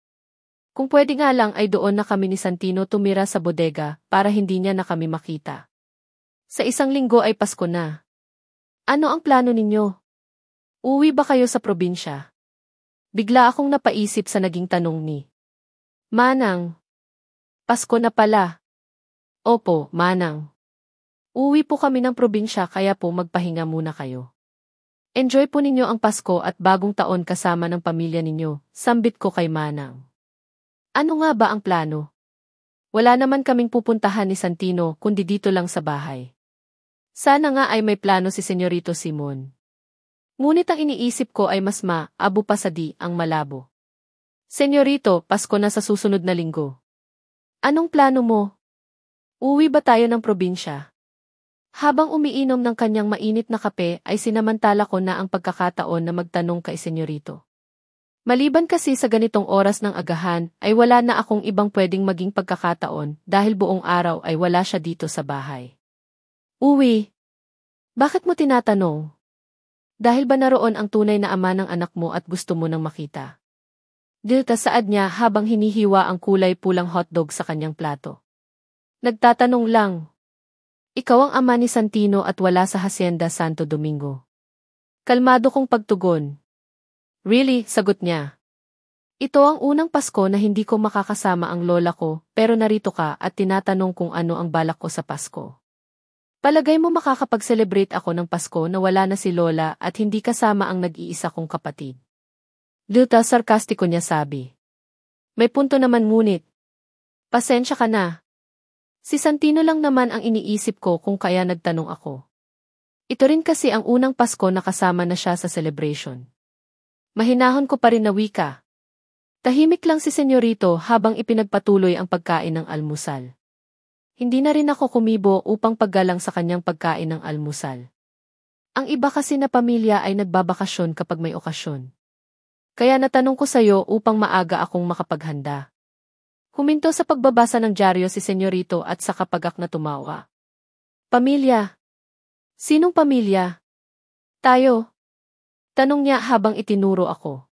Kung pwede nga lang ay doon na kami ni Santino tumira sa bodega para hindi niya na kami makita. Sa isang linggo ay Pasko na. Ano ang plano ninyo? Uwi ba kayo sa probinsya? Bigla akong napaisip sa naging tanong ni Manang. Pasko na pala. Opo, Manang. Uwi po kami ng probinsya kaya po magpahinga muna kayo. Enjoy po ninyo ang Pasko at bagong taon kasama ng pamilya ninyo, sambit ko kay Manang. Ano nga ba ang plano? Wala naman kaming pupuntahan ni Santino kundi dito lang sa bahay. Sana nga ay may plano si Senyorito Simon. Ngunit ang iniisip ko ay mas abo pa sa ang malabo. Senyorito, Pasko na sa susunod na linggo. Anong plano mo? Uwi ba tayo ng probinsya? Habang umiinom ng kanyang mainit na kape ay sinamantala ko na ang pagkakataon na magtanong kay Senyorito. Maliban kasi sa ganitong oras ng agahan ay wala na akong ibang pwedeng maging pagkakataon dahil buong araw ay wala siya dito sa bahay. Uwi. Bakit mo tinatanong? Dahil ba naroon ang tunay na ama ng anak mo at gusto mo nang makita? Dilta saad niya habang hinihiwa ang kulay pulang hotdog sa kanyang plato. Nagtatanong lang. Ikaw ang ama ni Santino at wala sa Hacienda Santo Domingo. Kalmado kong pagtugon. Really, sagot niya. Ito ang unang Pasko na hindi ko makakasama ang lola ko, pero narito ka at tinatanong kung ano ang balak ko sa Pasko. Palagay mo makakapag-celebrate ako ng Pasko na wala na si lola at hindi kasama ang nag-iisa kong kapatid? Lilta sarkastiko niya sabi. May punto naman ngunit. Pasensya ka na. Si Santino lang naman ang iniisip ko kung kaya nagtanong ako. Ito rin kasi ang unang Pasko na kasama na siya sa celebration. Mahinahon ko pa rin na wika. Tahimik lang si Senyorito habang ipinagpatuloy ang pagkain ng almusal. Hindi na rin ako kumibo upang paggalang sa kanyang pagkain ng almusal. Ang iba kasi na pamilya ay nagbabakasyon kapag may okasyon. Kaya natanong ko sa'yo upang maaga akong makapaghanda. Huminto sa pagbabasa ng dyaryo si Senyorito at sa kapagak na tumawa. Pamilya? Sinong pamilya? Tayo. Tanong niya habang itinuro ako.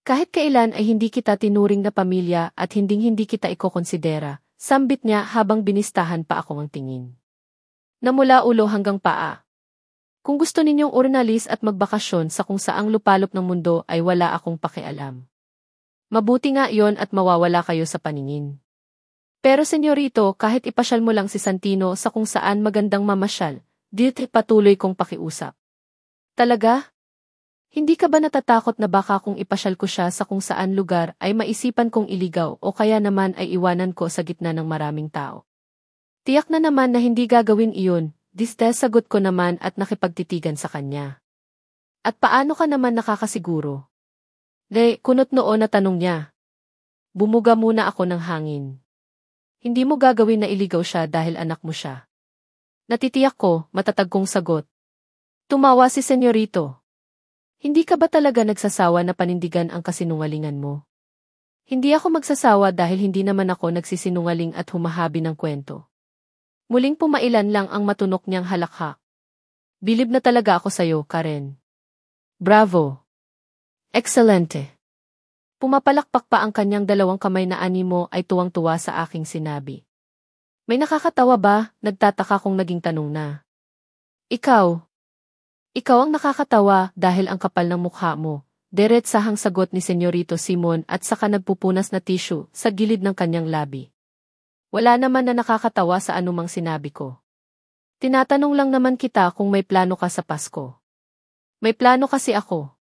Kahit kailan ay hindi kita tinuring na pamilya at hinding-hindi kita ikokonsidera, sambit niya habang binistahan pa ako ng tingin. Namula ulo hanggang paa. Kung gusto ninyong urnalis at magbakasyon sa kung saang lupalop ng mundo ay wala akong pakialam. Mabuti nga iyon at mawawala kayo sa paningin. Pero senyorito, kahit ipasyal mo lang si Santino sa kung saan magandang mamasyal, dito patuloy kong pakiusap. Talaga? Hindi ka ba natatakot na baka kung ipasyal ko siya sa kung saan lugar ay maisipan kong iligaw o kaya naman ay iwanan ko sa gitna ng maraming tao? Tiyak na naman na hindi gagawin iyon, sagot ko naman at nakipagtitigan sa kanya. At paano ka naman nakakasiguro? Kunot noon na tanong niya. Bumuga muna ako ng hangin. Hindi mo gagawin na iligaw siya dahil anak mo siya. Natitiyak ko, matatag kong sagot. Tumawa si Senyorito. Hindi ka ba talaga nagsasawa na panindigan ang kasinungalingan mo? Hindi ako magsasawa dahil hindi naman ako nagsisinungaling at humahabi ng kwento. Muling pumailan lang ang matunok niyang halakhak. Bilib na talaga ako sa'yo, Karen. Bravo! Excelente! Pumapalakpak pa ang kanyang dalawang kamay na animo ay tuwang-tuwa sa aking sinabi. May nakakatawa ba? Nagtataka kong naging tanong na. Ikaw ang nakakatawa dahil ang kapal ng mukha mo, diretsahang sagot ni Senyorito Simon at saka nagpupunas na tissue sa gilid ng kanyang labi. Wala naman na nakakatawa sa anumang sinabi ko. Tinatanong lang naman kita kung may plano ka sa Pasko. May plano kasi ako.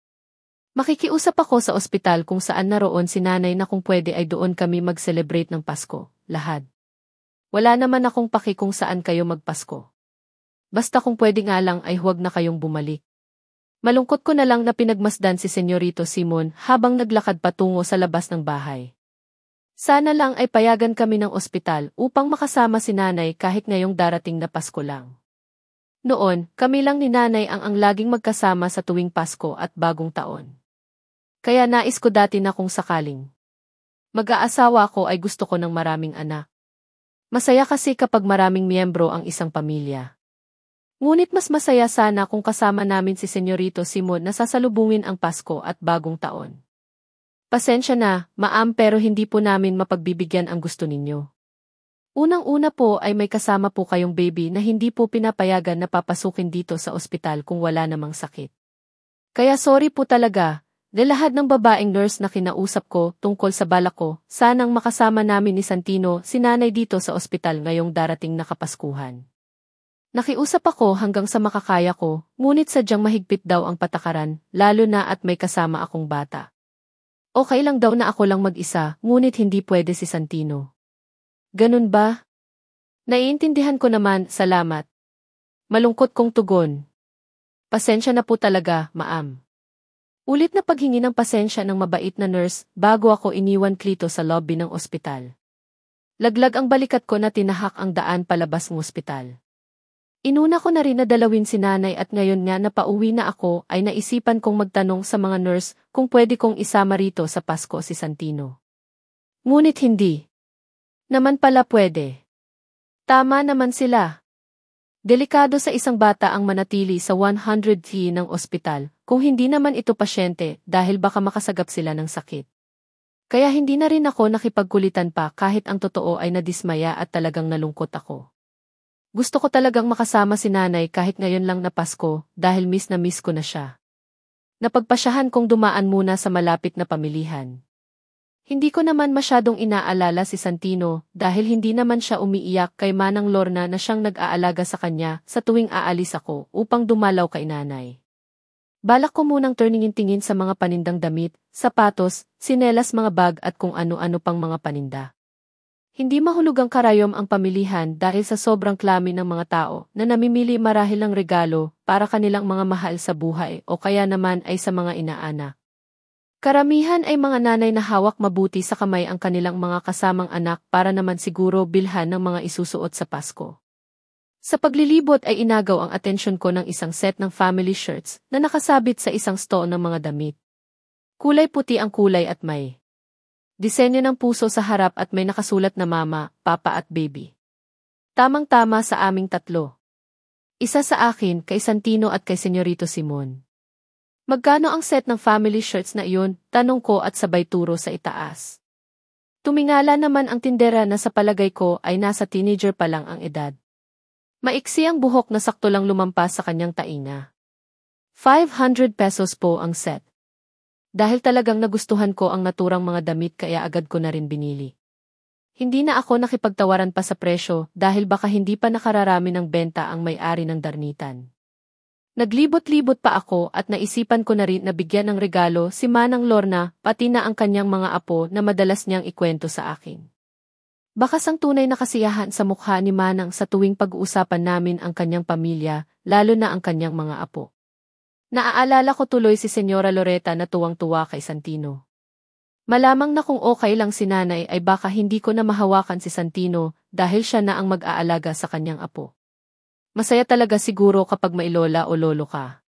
Makikiusap ako sa ospital kung saan naroon si nanay na kung pwede ay doon kami mag-celebrate ng Pasko, lahat. Wala naman akong paki kung saan kayo magpasko. Basta kung pwede nga lang ay huwag na kayong bumalik. Malungkot ko na lang na pinagmasdan si Senyorito Simon habang naglakad patungo sa labas ng bahay. Sana lang ay payagan kami ng ospital upang makasama si nanay kahit ngayong darating na Pasko lang. Noon, kami lang ni nanay ang laging magkasama sa tuwing Pasko at Bagong Taon. Kaya nais ko dati na kung sakaling mag-aasawa ko ay gusto ko ng maraming anak. Masaya kasi kapag maraming miyembro ang isang pamilya. Ngunit mas masaya sana kung kasama namin si Senyorito Simon na sasalubungin ang Pasko at Bagong Taon. Pasensya na, ma'am, pero hindi po namin mapagbibigyan ang gusto ninyo. Unang-una po ay may kasama po kayong baby na hindi po pinapayagan na papasukin dito sa ospital kung wala namang sakit. Kaya sorry po talaga, lahat ng babaeng nurse na kinausap ko tungkol sa balak ko, sanang makasama namin ni Santino si nanay dito sa ospital ngayong darating na Kapaskuhan. Nakiusap ako hanggang sa makakaya ko, ngunit sadyang mahigpit daw ang patakaran, lalo na at may kasama akong bata. Okay lang daw na ako lang mag-isa, ngunit hindi pwede si Santino. Ganun ba? Naiintindihan ko naman, salamat. Malungkot kong tugon. Pasensya na po talaga, ma'am. Ulit na paghingi ng pasensya ng mabait na nurse bago ako iniwan klito sa lobby ng ospital. Laglag ang balikat ko na tinahak ang daan palabas ng ospital. Inuna ko na rin na dalawin si nanay at ngayon nga na pauwi na ako ay naisipan kong magtanong sa mga nurse kung pwede kong isama rito sa Pasko si Santino. Ngunit hindi. Naman pala pwede. Tama naman sila. Delikado sa isang bata ang manatili sa 100 ng ospital kung hindi naman ito pasyente dahil baka makasagap sila ng sakit. Kaya hindi na rin ako nakipagkulitan pa kahit ang totoo ay nadismaya at talagang nalungkot ako. Gusto ko talagang makasama si nanay kahit ngayon lang na Pasko dahil miss na miss ko na siya. Napagpasyahan kong dumaan muna sa malapit na pamilihan. Hindi ko naman masyadong inaalala si Santino dahil hindi naman siya umiiyak kay Manang Lorna na siyang nag-aalaga sa kanya sa tuwing aalis ako upang dumalaw kay nanay. Balak ko munang turningin-tingin sa mga panindang damit, sapatos, sinelas, mga bag at kung ano-ano pang mga paninda. Hindi mahulugang karayom ang pamilihan dahil sa sobrang klami ng mga tao na namimili marahil ng regalo para kanilang mga mahal sa buhay o kaya naman ay sa mga inaanak. Karamihan ay mga nanay na hawak mabuti sa kamay ang kanilang mga kasamang anak para naman siguro bilhan ng mga isusuot sa Pasko. Sa paglilibot ay inagaw ang atensyon ko ng isang set ng family shirts na nakasabit sa isang store ng mga damit. Kulay puti ang kulay at may disenyo ng puso sa harap at may nakasulat na mama, papa at baby. Tamang-tama sa aming tatlo. Isa sa akin, kay Santino at kay Senyorito Simon. Magkano ang set ng family shirts na iyon? Tanong ko at sabay turo sa itaas. Tumingala naman ang tindera na sa palagay ko ay nasa teenager pa lang ang edad. Maiksi ang buhok na sakto lang lumampas sa kanyang tainga. 500 pesos po ang set. Dahil talagang nagustuhan ko ang naturang mga damit kaya agad ko na rin binili. Hindi na ako nakipagtawaran pa sa presyo dahil baka hindi pa nakararami ng benta ang may-ari ng darnitan. Naglibot-libot pa ako at naisipan ko na rin na bigyan ng regalo si Manang Lorna pati na ang kanyang mga apo na madalas niyang ikwento sa akin. Bakas ang tunay na kasiyahan sa mukha ni Manang sa tuwing pag-uusapan namin ang kanyang pamilya, lalo na ang kanyang mga apo. Naaalala ko tuloy si Senyora Loretta na tuwang-tuwa kay Santino. Malamang na kung okay lang si nanay ay baka hindi ko na mahawakan si Santino dahil siya na ang mag-aalaga sa kanyang apo. Masaya talaga siguro kapag may lola o lolo ka.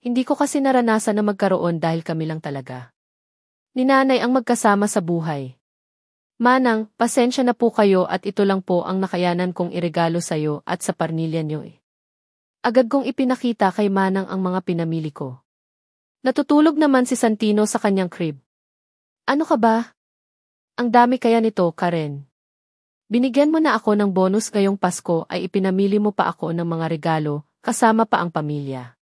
Hindi ko kasi naranasan na magkaroon dahil kami lang talaga. Ni nanay ang magkasama sa buhay. Manang, pasensya na po kayo at ito lang po ang nakayanan kong iregalo sa'yo at sa parnilya niyo eh. Agad kong ipinakita kay Manang ang mga pinamili ko. Natutulog naman si Santino sa kanyang crib. Ano ka ba? Ang dami kaya nito, Karen. Binigyan mo na ako ng bonus ngayong Pasko ay ipinamili mo pa ako ng mga regalo, kasama pa ang pamilya.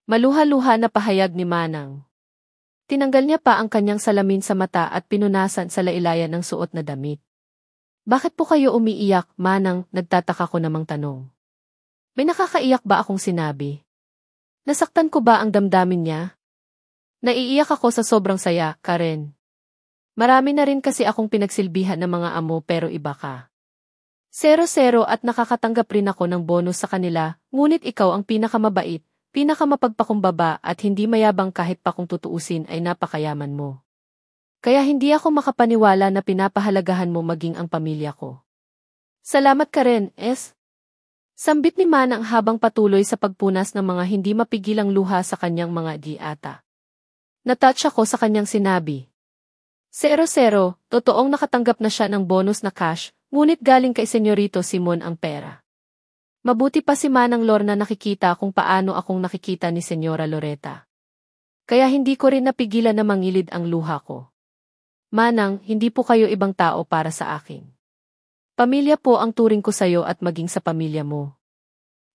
Maluha-luha na pahayag ni Manang. Tinanggal niya pa ang kanyang salamin sa mata at pinunasan sa lailayan ng suot na damit. Bakit po kayo umiiyak, Manang? Nagtataka ko namang tanong. May nakakaiyak ba akong sinabi? Nasaktan ko ba ang damdamin niya? Naiiyak ako sa sobrang saya, Karen. Marami na rin kasi akong pinagsilbihan ng mga amo pero iba ka. 0-0 at nakakatanggap rin ako ng bonus sa kanila, ngunit ikaw ang pinakamabait, pinakamapagpakumbaba at hindi mayabang kahit pa kung tutuusin ay napakayaman mo. Kaya hindi ako makapaniwala na pinapahalagahan mo maging ang pamilya ko. Salamat ka rin, S. Sambit ni Manang habang patuloy sa pagpunas ng mga hindi mapigilang luha sa kanyang mga diata. Natouch ako sa kanyang sinabi. 0-0, totoong nakatanggap na siya ng bonus na cash, ngunit galing kay Senyorito Simon ang pera. Mabuti pa si Manang Lorna nakikita kung paano akong nakikita ni Senyora Loretta. Kaya hindi ko rin napigilan na mangilid ang luha ko. Manang, hindi po kayo ibang tao para sa akin. Pamilya po ang turing ko sa'yo at maging sa pamilya mo.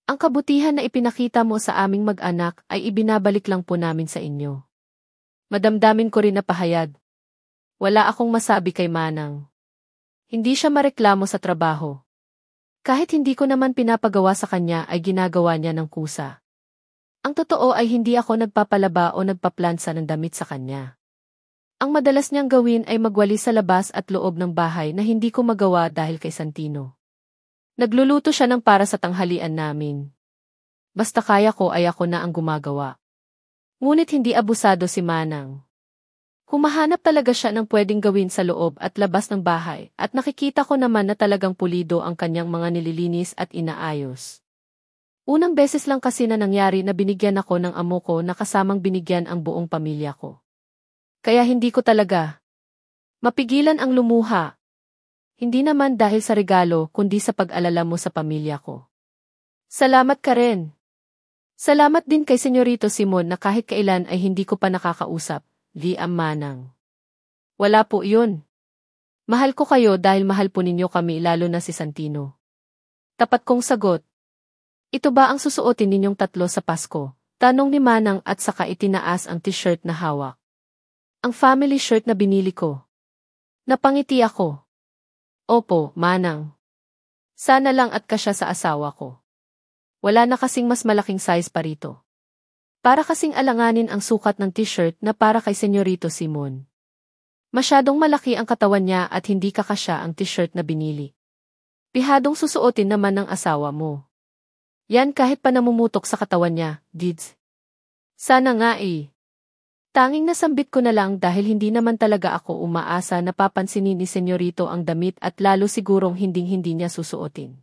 Ang kabutihan na ipinakita mo sa aming mag-anak ay ibinabalik lang po namin sa inyo. Madamdamin ko rin na pahayag. Wala akong masabi kay Manang. Hindi siya mareklamo sa trabaho. Kahit hindi ko naman pinapagawa sa kanya ay ginagawa niya ng kusa. Ang totoo ay hindi ako nagpapalaba o nagpaplansa ng damit sa kanya. Ang madalas niyang gawin ay magwalis sa labas at loob ng bahay na hindi ko magawa dahil kay Santino. Nagluluto siya ng para sa tanghalian namin. Basta kaya ko ay ako na ang gumagawa. Ngunit hindi abusado si Manang. Humahanap talaga siya ng pwedeng gawin sa loob at labas ng bahay at nakikita ko naman na talagang pulido ang kanyang mga nililinis at inaayos. Unang beses lang kasi na nangyari na binigyan ako ng amo ko na kasamang binigyan ang buong pamilya ko. Kaya hindi ko talaga mapigilan ang lumuha. Hindi naman dahil sa regalo kundi sa pag-alala mo sa pamilya ko. Salamat ka rin. Salamat din kay Senyorito Simon na kahit kailan ay hindi ko pa nakakausap. Liam Manang. Wala po yun. Mahal ko kayo dahil mahal po ninyo kami lalo na si Santino. Tapat kong sagot. Ito ba ang susuotin ninyong tatlo sa Pasko? Tanong ni Manang at saka itinaas ang t-shirt na hawak. Ang family shirt na binili ko. Napangiti ako. Opo, Manang. Sana lang at kasya sa asawa ko. Wala na kasing mas malaking size pa rito. Para kasing alanganin ang sukat ng t-shirt na para kay Senyorito Simon. Masyadong malaki ang katawan niya at hindi kakasya ang t-shirt na binili. Pihadong susuotin naman ng asawa mo. Yan kahit pa namumutok sa katawan niya, Dids. Sana nga eh. Tanging nasambit ko na lang dahil hindi naman talaga ako umaasa na papansinin ni Senyorito ang damit at lalo sigurong hinding-hindi niya susuotin.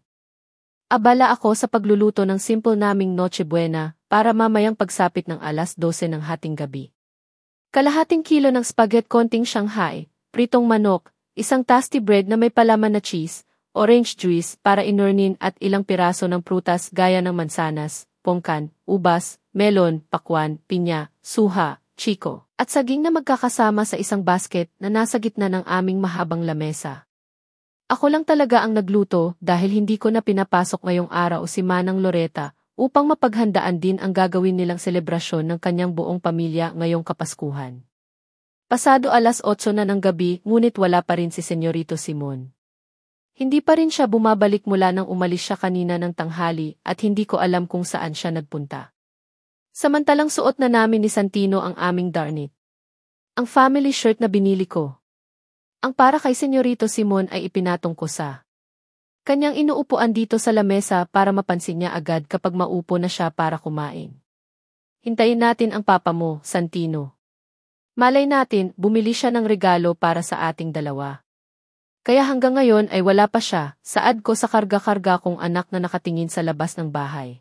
Abala ako sa pagluluto ng simple naming Noche Buena para mamayang pagsapit ng 12:00 ng hating gabi. Kalahating kilo ng spaghetti, konting Shanghai, pritong manok, isang tasty bread na may palaman na cheese, orange juice para inornin at ilang piraso ng prutas gaya ng mansanas, pongkan, ubas, melon, pakwan, pinya, suha, chiko, at saging na magkakasama sa isang basket na nasa gitna ng aming mahabang lamesa. Ako lang talaga ang nagluto dahil hindi ko na pinapasok ngayong araw si Manang Loretta upang mapaghandaan din ang gagawin nilang selebrasyon ng kanyang buong pamilya ngayong Kapaskuhan. Pasado 8:00 na ng gabi ngunit wala pa rin si Senyorito Simon. Hindi pa rin siya bumabalik mula nang umalis siya kanina ng tanghali at hindi ko alam kung saan siya nagpunta. Samantalang suot na namin ni Santino ang aming darnit. Ang family shirt na binili ko. Ang para kay Senyorito Simon ay ipinatong ko sa kanyang inuupuan dito sa lamesa para mapansin niya agad kapag maupo na siya para kumain. Hintayin natin ang papa mo, Santino. Malay natin, bumili siya ng regalo para sa ating dalawa. Kaya hanggang ngayon ay wala pa siya, saad ko sa karga-karga kong anak na nakatingin sa labas ng bahay.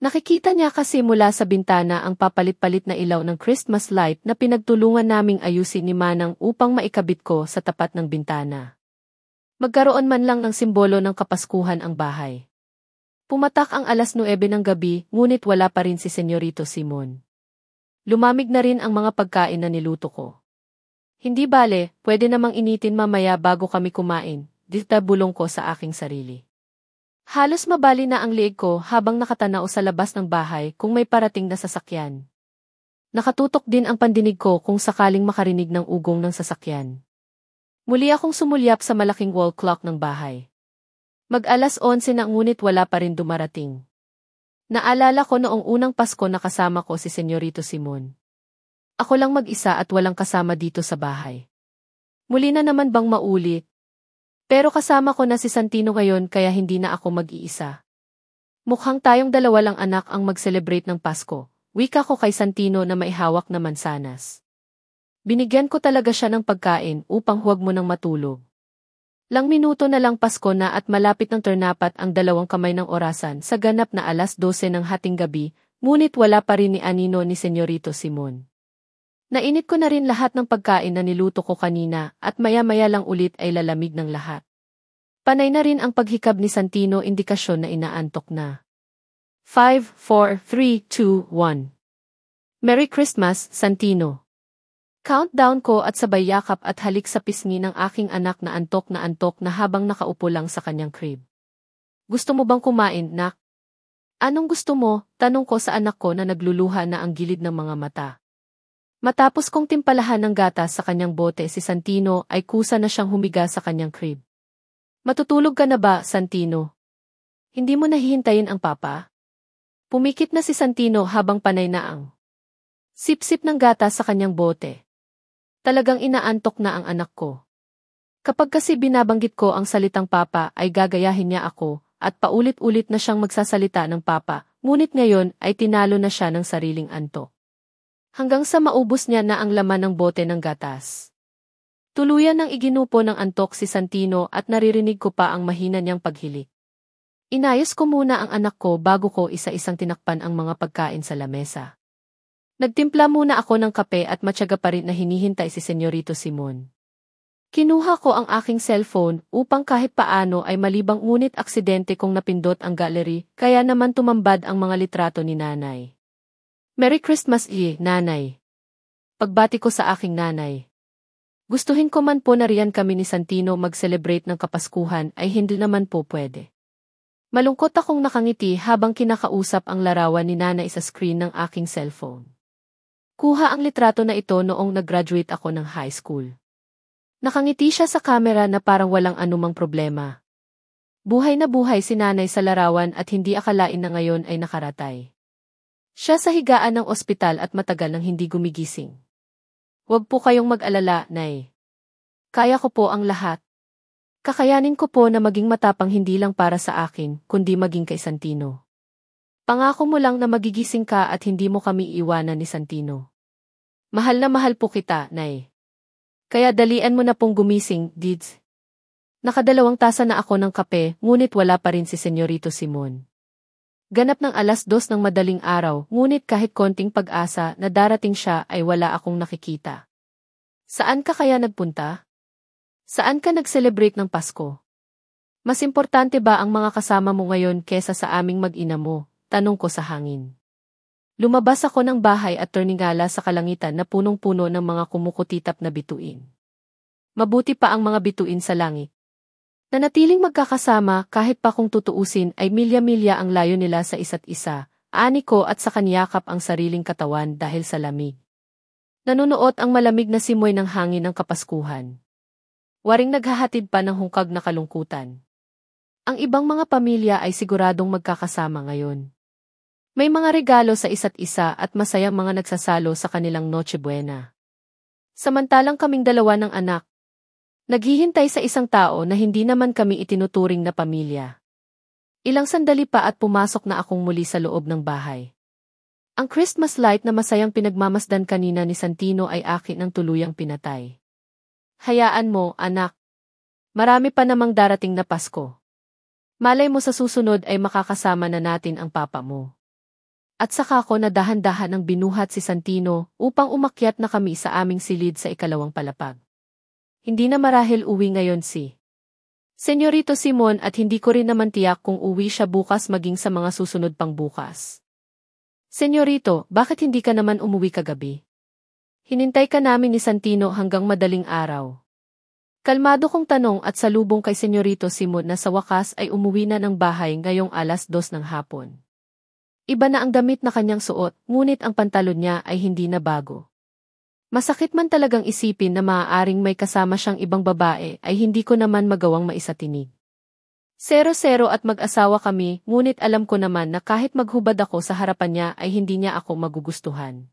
Nakikita niya kasi mula sa bintana ang papalit-palit na ilaw ng Christmas light na pinagtulungan naming ayusin ni Manang upang maikabit ko sa tapat ng bintana. Magkaroon man lang ng simbolo ng Kapaskuhan ang bahay. Pumatak ang 9:00 ng gabi ngunit wala pa rin si Senyorito Simon. Lumamig na rin ang mga pagkain na niluto ko. Hindi bale, pwede namang initin mamaya bago kami kumain, dita bulong ko sa aking sarili. Halos mabali na ang liig ko habang nakatanaw sa labas ng bahay kung may parating na sasakyan. Nakatutok din ang pandinig ko kung sakaling makarinig ng ugong ng sasakyan. Muli akong sumulyap sa malaking wall clock ng bahay. Mag-11 na ngunit wala pa rin dumarating. Naalala ko noong unang Pasko na kasama ko si Senyorito Simon. Ako lang mag-isa at walang kasama dito sa bahay. Muli na naman bang maulit? Pero kasama ko na si Santino ngayon kaya hindi na ako mag-iisa. Mukhang tayong dalawa lang anak ang mag-celebrate ng Pasko, wika ko kay Santino na maihawak na mansanas. Binigyan ko talaga siya ng pagkain upang huwag mo nang matulog. Lang minuto na lang Pasko na at malapit ng turnapat ang dalawang kamay ng orasan sa ganap na 12:00 ng hating gabi, ngunit wala pa rin ni Anino ni Senyorito Simon. Nainit ko na rin lahat ng pagkain na niluto ko kanina at maya-maya lang ulit ay lalamig ng lahat. Panay na rin ang paghikab ni Santino, indikasyon na inaantok na. 5, 4, 3, 2, 1. Merry Christmas, Santino. Countdown ko at sabay yakap at halik sa pisngi ng aking anak na antok na habang nakaupo lang sa kanyang crib. Gusto mo bang kumain, nak? Anong gusto mo? Tanong ko sa anak ko na nagluluha na ang gilid ng mga mata. Matapos kong timpalahan ng gatas sa kanyang bote, si Santino ay kusa na siyang humiga sa kanyang crib. Matutulog ka na ba, Santino? Hindi mo nahihintayin ang papa? Pumikit na si Santino habang panay na ang sip-sip ng gatas sa kanyang bote. Talagang inaantok na ang anak ko. Kapag kasi binabanggit ko ang salitang papa ay gagayahin niya ako at paulit-ulit na siyang magsasalita ng papa, ngunit ngayon ay tinalo na siya ng sariling antok. Hanggang sa maubos niya na ang laman ng bote ng gatas. Tuluyan nang iginupo ng antok si Santino at naririnig ko pa ang mahina niyang paghilik. Inayos ko muna ang anak ko bago ko isa-isang tinakpan ang mga pagkain sa lamesa. Nagtimpla muna ako ng kape at matyaga pa rin na hinihintay si Senyorito Simon. Kinuha ko ang aking cellphone upang kahit paano ay malibang ngunit aksidente kong napindot ang gallery kaya naman tumambad ang mga litrato ni nanay. Merry Christmas, nanay. Pagbati ko sa aking nanay. Gustuhin ko man po na riyan kami ni Santino mag-celebrate ng Kapaskuhan ay hindi naman po pwede. Malungkot akong nakangiti habang kinakausap ang larawan ni nanay sa screen ng aking cellphone. Kuha ang litrato na ito noong nag-graduate ako ng high school. Nakangiti siya sa kamera na parang walang anumang problema. Buhay na buhay si nanay sa larawan at hindi akalain na ngayon ay nakaratay. Siya sa higaan ng ospital at matagal nang hindi gumigising. Huwag po kayong mag-alala, Nay. Kaya ko po ang lahat. Kakayanin ko po na maging matapang hindi lang para sa akin, kundi maging kay Santino. Pangako mo lang na magigising ka at hindi mo kami iiwanan ni Santino. Mahal na mahal po kita, Nay. Kaya dalian mo na pong gumising, Dids. Nakadalawang tasa na ako ng kape, ngunit wala pa rin si Senyorito Simon. Ganap ng 2:00 ng madaling araw, ngunit kahit konting pag-asa na darating siya ay wala akong nakikita. Saan ka kaya nagpunta? Saan ka nag-celebrate ng Pasko? Mas importante ba ang mga kasama mo ngayon kesa sa aming mag-ina mo? Tanong ko sa hangin. Lumabas ako ng bahay at turningala sa kalangitan na punong-puno ng mga kumukutitap na bituin. Mabuti pa ang mga bituin sa langit. Nanatiling magkakasama kahit pa kung tutuusin ay milya-milya ang layo nila sa isa't isa, ani ko at sa kaniyakap ang sariling katawan dahil sa lamig. Nanunuot ang malamig na simoy ng hangin ng Kapaskuhan. Waring naghahatid pa ng hungkag na kalungkutan. Ang ibang mga pamilya ay siguradong magkakasama ngayon. May mga regalo sa isa't isa at masayang mga nagsasalo sa kanilang Noche Buena. Samantalang kaming dalawa ng anak, naghihintay sa isang tao na hindi naman kami itinuturing na pamilya. Ilang sandali pa at pumasok na akong muli sa loob ng bahay. Ang Christmas light na masayang pinagmamasdan kanina ni Santino ay akin ang tuluyang pinatay. Hayaan mo, anak. Marami pa namang darating na Pasko. Malay mo sa susunod ay makakasama na natin ang papa mo. At saka ko na dahan-dahan ang binuhat si Santino upang umakyat na kami sa aming silid sa ikalawang palapag. Hindi na marahil uwi ngayon si Senyorito Simon at hindi ko rin naman tiyak kung uwi siya bukas maging sa mga susunod pang bukas. Senyorito, bakit hindi ka naman umuwi kagabi? Hinintay ka namin ni Santino hanggang madaling araw. Kalmado kong tanong at salubong kay Senyorito Simon na sa wakas ay umuwi na ng bahay ngayong 2:00 ng hapon. Iba na ang damit na kanyang suot, ngunit ang pantalon niya ay hindi na bago. Masakit man talagang isipin na maaaring may kasama siyang ibang babae ay hindi ko naman magawang maisatinig. 0-0 at mag-asawa kami, ngunit alam ko naman na kahit maghubad ako sa harapan niya ay hindi niya ako magugustuhan.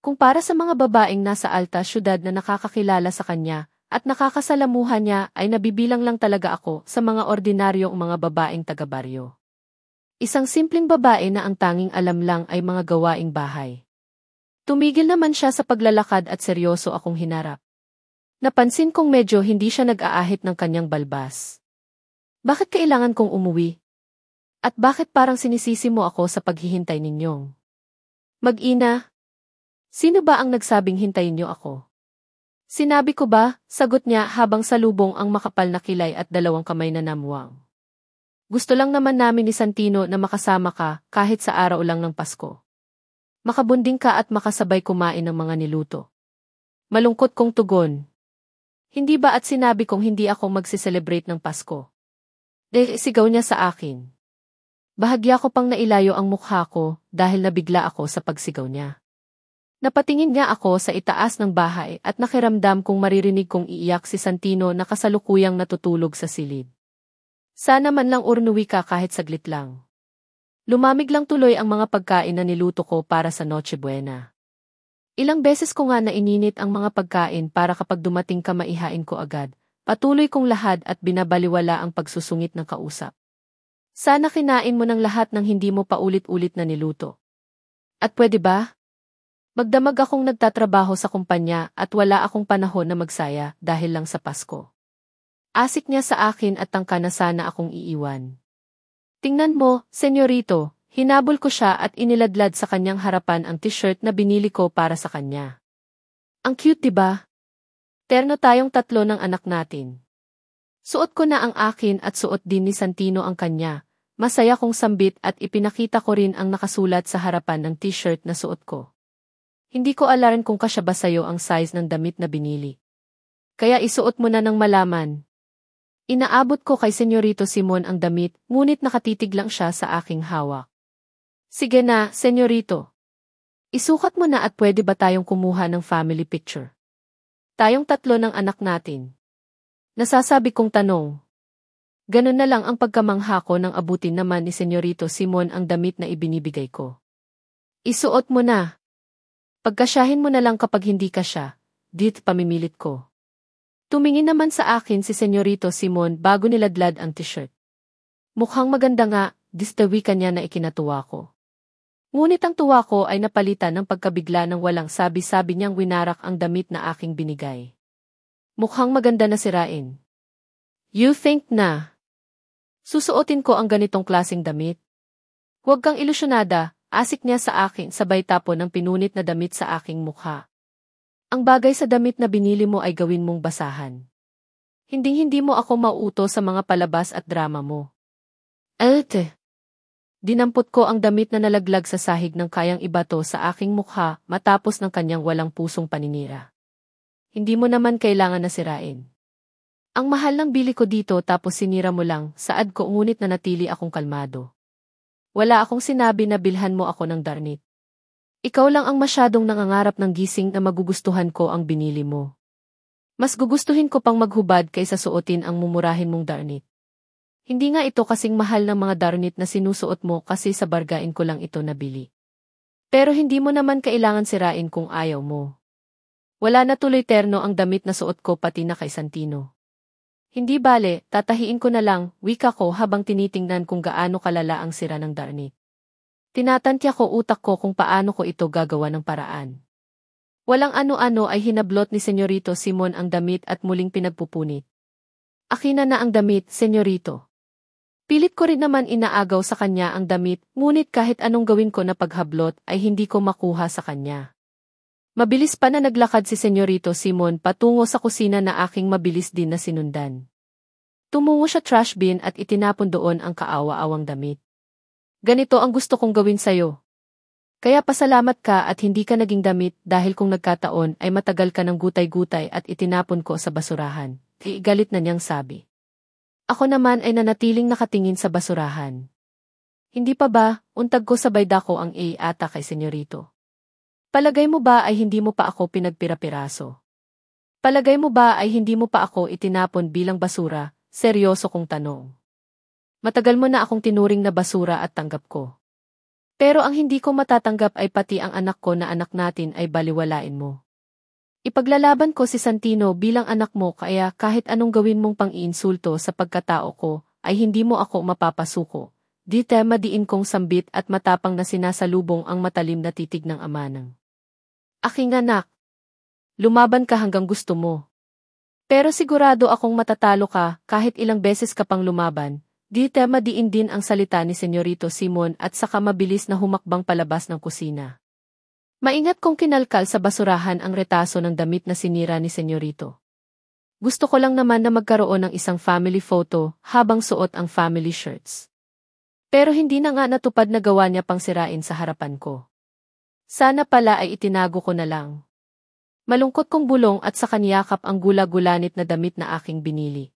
Kung para sa mga babaeng nasa alta syudad na nakakakilala sa kanya at nakakasalamuhan niya ay nabibilang lang talaga ako sa mga ordinaryong mga babaeng taga-baryo. Isang simpleng babae na ang tanging alam lang ay mga gawaing bahay. Tumigil naman siya sa paglalakad at seryoso akong hinarap. Napansin kong medyo hindi siya nag-aahit ng kanyang balbas. Bakit kailangan kong umuwi? At bakit parang sinisisi mo ako sa paghihintay ninyong mag-ina? Sino ba ang nagsabing hintayin niyo ako? Sinabi ko ba? Sagot niya habang salubong ang makapal na kilay at 2 kamay na namuwang. Gusto lang naman namin ni Santino na makasama ka kahit sa araw lang ng Pasko. Makabunding ka at makasabay kumain ng mga niluto. Malungkot kong tugon. Hindi ba at sinabi kong hindi ako magse-celebrate ng Pasko? Sigaw niya sa akin. Bahagya ko pang nailayo ang mukha ko dahil nabigla ako sa pagsigaw niya. Napatingin niya ako sa itaas ng bahay at nakiramdam kong maririnig kong iiyak si Santino na kasalukuyang natutulog sa silid. Sana man lang urnuwi ka kahit saglit lang. Lumamig lang tuloy ang mga pagkain na niluto ko para sa Noche Buena. Ilang beses ko nga naininit ang mga pagkain para kapag dumating ka maihain ko agad. Patuloy kong lahad at binabaliwala ang pagsusungit ng kausap. Sana kinain mo ng lahat ng hindi mo paulit-ulit na niluto. At pwede ba? Magdamag akong nagtatrabaho sa kumpanya at wala akong panahon na magsaya dahil lang sa Pasko. Asik niya sa akin at tangka na sana akong iiwan. Tingnan mo, senyorito, hinabol ko siya at iniladlad sa kanyang harapan ang t-shirt na binili ko para sa kanya. Ang cute, diba? Terno tayong 3 ng anak natin. Suot ko na ang akin at suot din ni Santino ang kanya. Masaya kong sambit at ipinakita ko rin ang nakasulat sa harapan ng t-shirt na suot ko. Hindi ko alaran kung kasya ba sa'yo ang size ng damit na binili. Kaya isuot mo na ng malaman. Inaabot ko kay Senyorito Simon ang damit, ngunit nakatitig lang siya sa aking hawak. Sige na, Senyorito. Isukat mo na at pwede ba tayong kumuha ng family picture? Tayong tatlo ng anak natin. Nasasabi kong tanong. Ganun na lang ang pagkamangha ko nang abutin naman ni Senyorito Simon ang damit na ibinibigay ko. Isuot mo na. Pagkasyahin mo na lang kapag hindi ka siya, dit pamimilit ko. Tumingin naman sa akin si Senyorito Simon bago niladlad ang t-shirt. Mukhang maganda nga, distawikan niya na ikinatuwa ko. Ngunit ang tuwa ko ay napalitan ng pagkabigla ng walang sabi-sabi niyang winarak ang damit na aking binigay. Mukhang maganda na sirain. You think na? Susuotin ko ang ganitong klaseng damit? Huwag kang ilusyonada, asik niya sa akin sabay tapo ng pinunit na damit sa aking mukha. Ang bagay sa damit na binili mo ay gawin mong basahan. Hinding-hindi mo ako mauuto sa mga palabas at drama mo. Ate. Dinampot ko ang damit na nalaglag sa sahig ng kayang ibato sa aking mukha matapos ng kanyang walang pusong paninira. Hindi mo naman kailangan na sirain. Ang mahal ng bili ko dito tapos sinira mo lang, saad ko ngunit nanatili akong kalmado. Wala akong sinabi na bilhan mo ako ng darnit. Ikaw lang ang masyadong nangangarap ng gising na magugustuhan ko ang binili mo. Mas gugustuhin ko pang maghubad kaysa suotin ang mumurahin mong darnit. Hindi nga ito kasing mahal ng mga darnit na sinusuot mo kasi sa bargain ko lang ito nabili. Pero hindi mo naman kailangan sirain kung ayaw mo. Wala na tuloy terno ang damit na suot ko pati na kay Santino. Hindi bale, tatahiin ko na lang, wika ko habang tinitingnan kung gaano kalala ang sira ng darnit. Tinatantya ko utak ko kung paano ko ito gagawa ng paraan. Walang ano-ano ay hinablot ni Senyorito Simon ang damit at muling pinagpupunit. Akina na ang damit, Senyorito. Pilit ko rin naman inaagaw sa kanya ang damit, ngunit kahit anong gawin ko na paghablot ay hindi ko makuha sa kanya. Mabilis pa na naglakad si Senyorito Simon patungo sa kusina na aking mabilis din na sinundan. Tumungo siya trash bin at itinapon doon ang kaawa-awang damit. Ganito ang gusto kong gawin sa'yo. Kaya pasalamat ka at hindi ka naging damit dahil kung nagkataon ay matagal ka ng gutay-gutay at itinapon ko sa basurahan. Galit na niyang sabi. Ako naman ay nanatiling nakatingin sa basurahan. Hindi pa ba, untag ko sabay dako ang ata kay Senyorito. Palagay mo ba ay hindi mo pa ako pinagpira-piraso? Palagay mo ba ay hindi mo pa ako itinapon bilang basura? Seryoso kong tanong. Matagal mo na akong tinuring na basura at tanggap ko. Pero ang hindi ko matatanggap ay pati ang anak ko na anak natin ay baliwalain mo. Ipaglalaban ko si Santino bilang anak mo kaya kahit anong gawin mong pang-iinsulto sa pagkatao ko, ay hindi mo ako mapapasuko. Di madiin kong sambit at matapang na sinasalubong ang matalim na titig ng ama ng aking anak. Lumaban ka hanggang gusto mo. Pero sigurado akong matatalo ka kahit ilang beses ka pang lumaban. Di madiin din ang salita ni Senyorito Simon at saka mabilis na humakbang palabas ng kusina. Maingat kong kinalkal sa basurahan ang retaso ng damit na sinira ni Senyorito. Gusto ko lang naman na magkaroon ng isang family photo habang suot ang family shirts. Pero hindi na nga natupad na gawa niya pang sirain sa harapan ko. Sana pala ay itinago ko na lang. Malungkot kong bulong at sa kaniyakap ang gula-gulanit na damit na aking binili.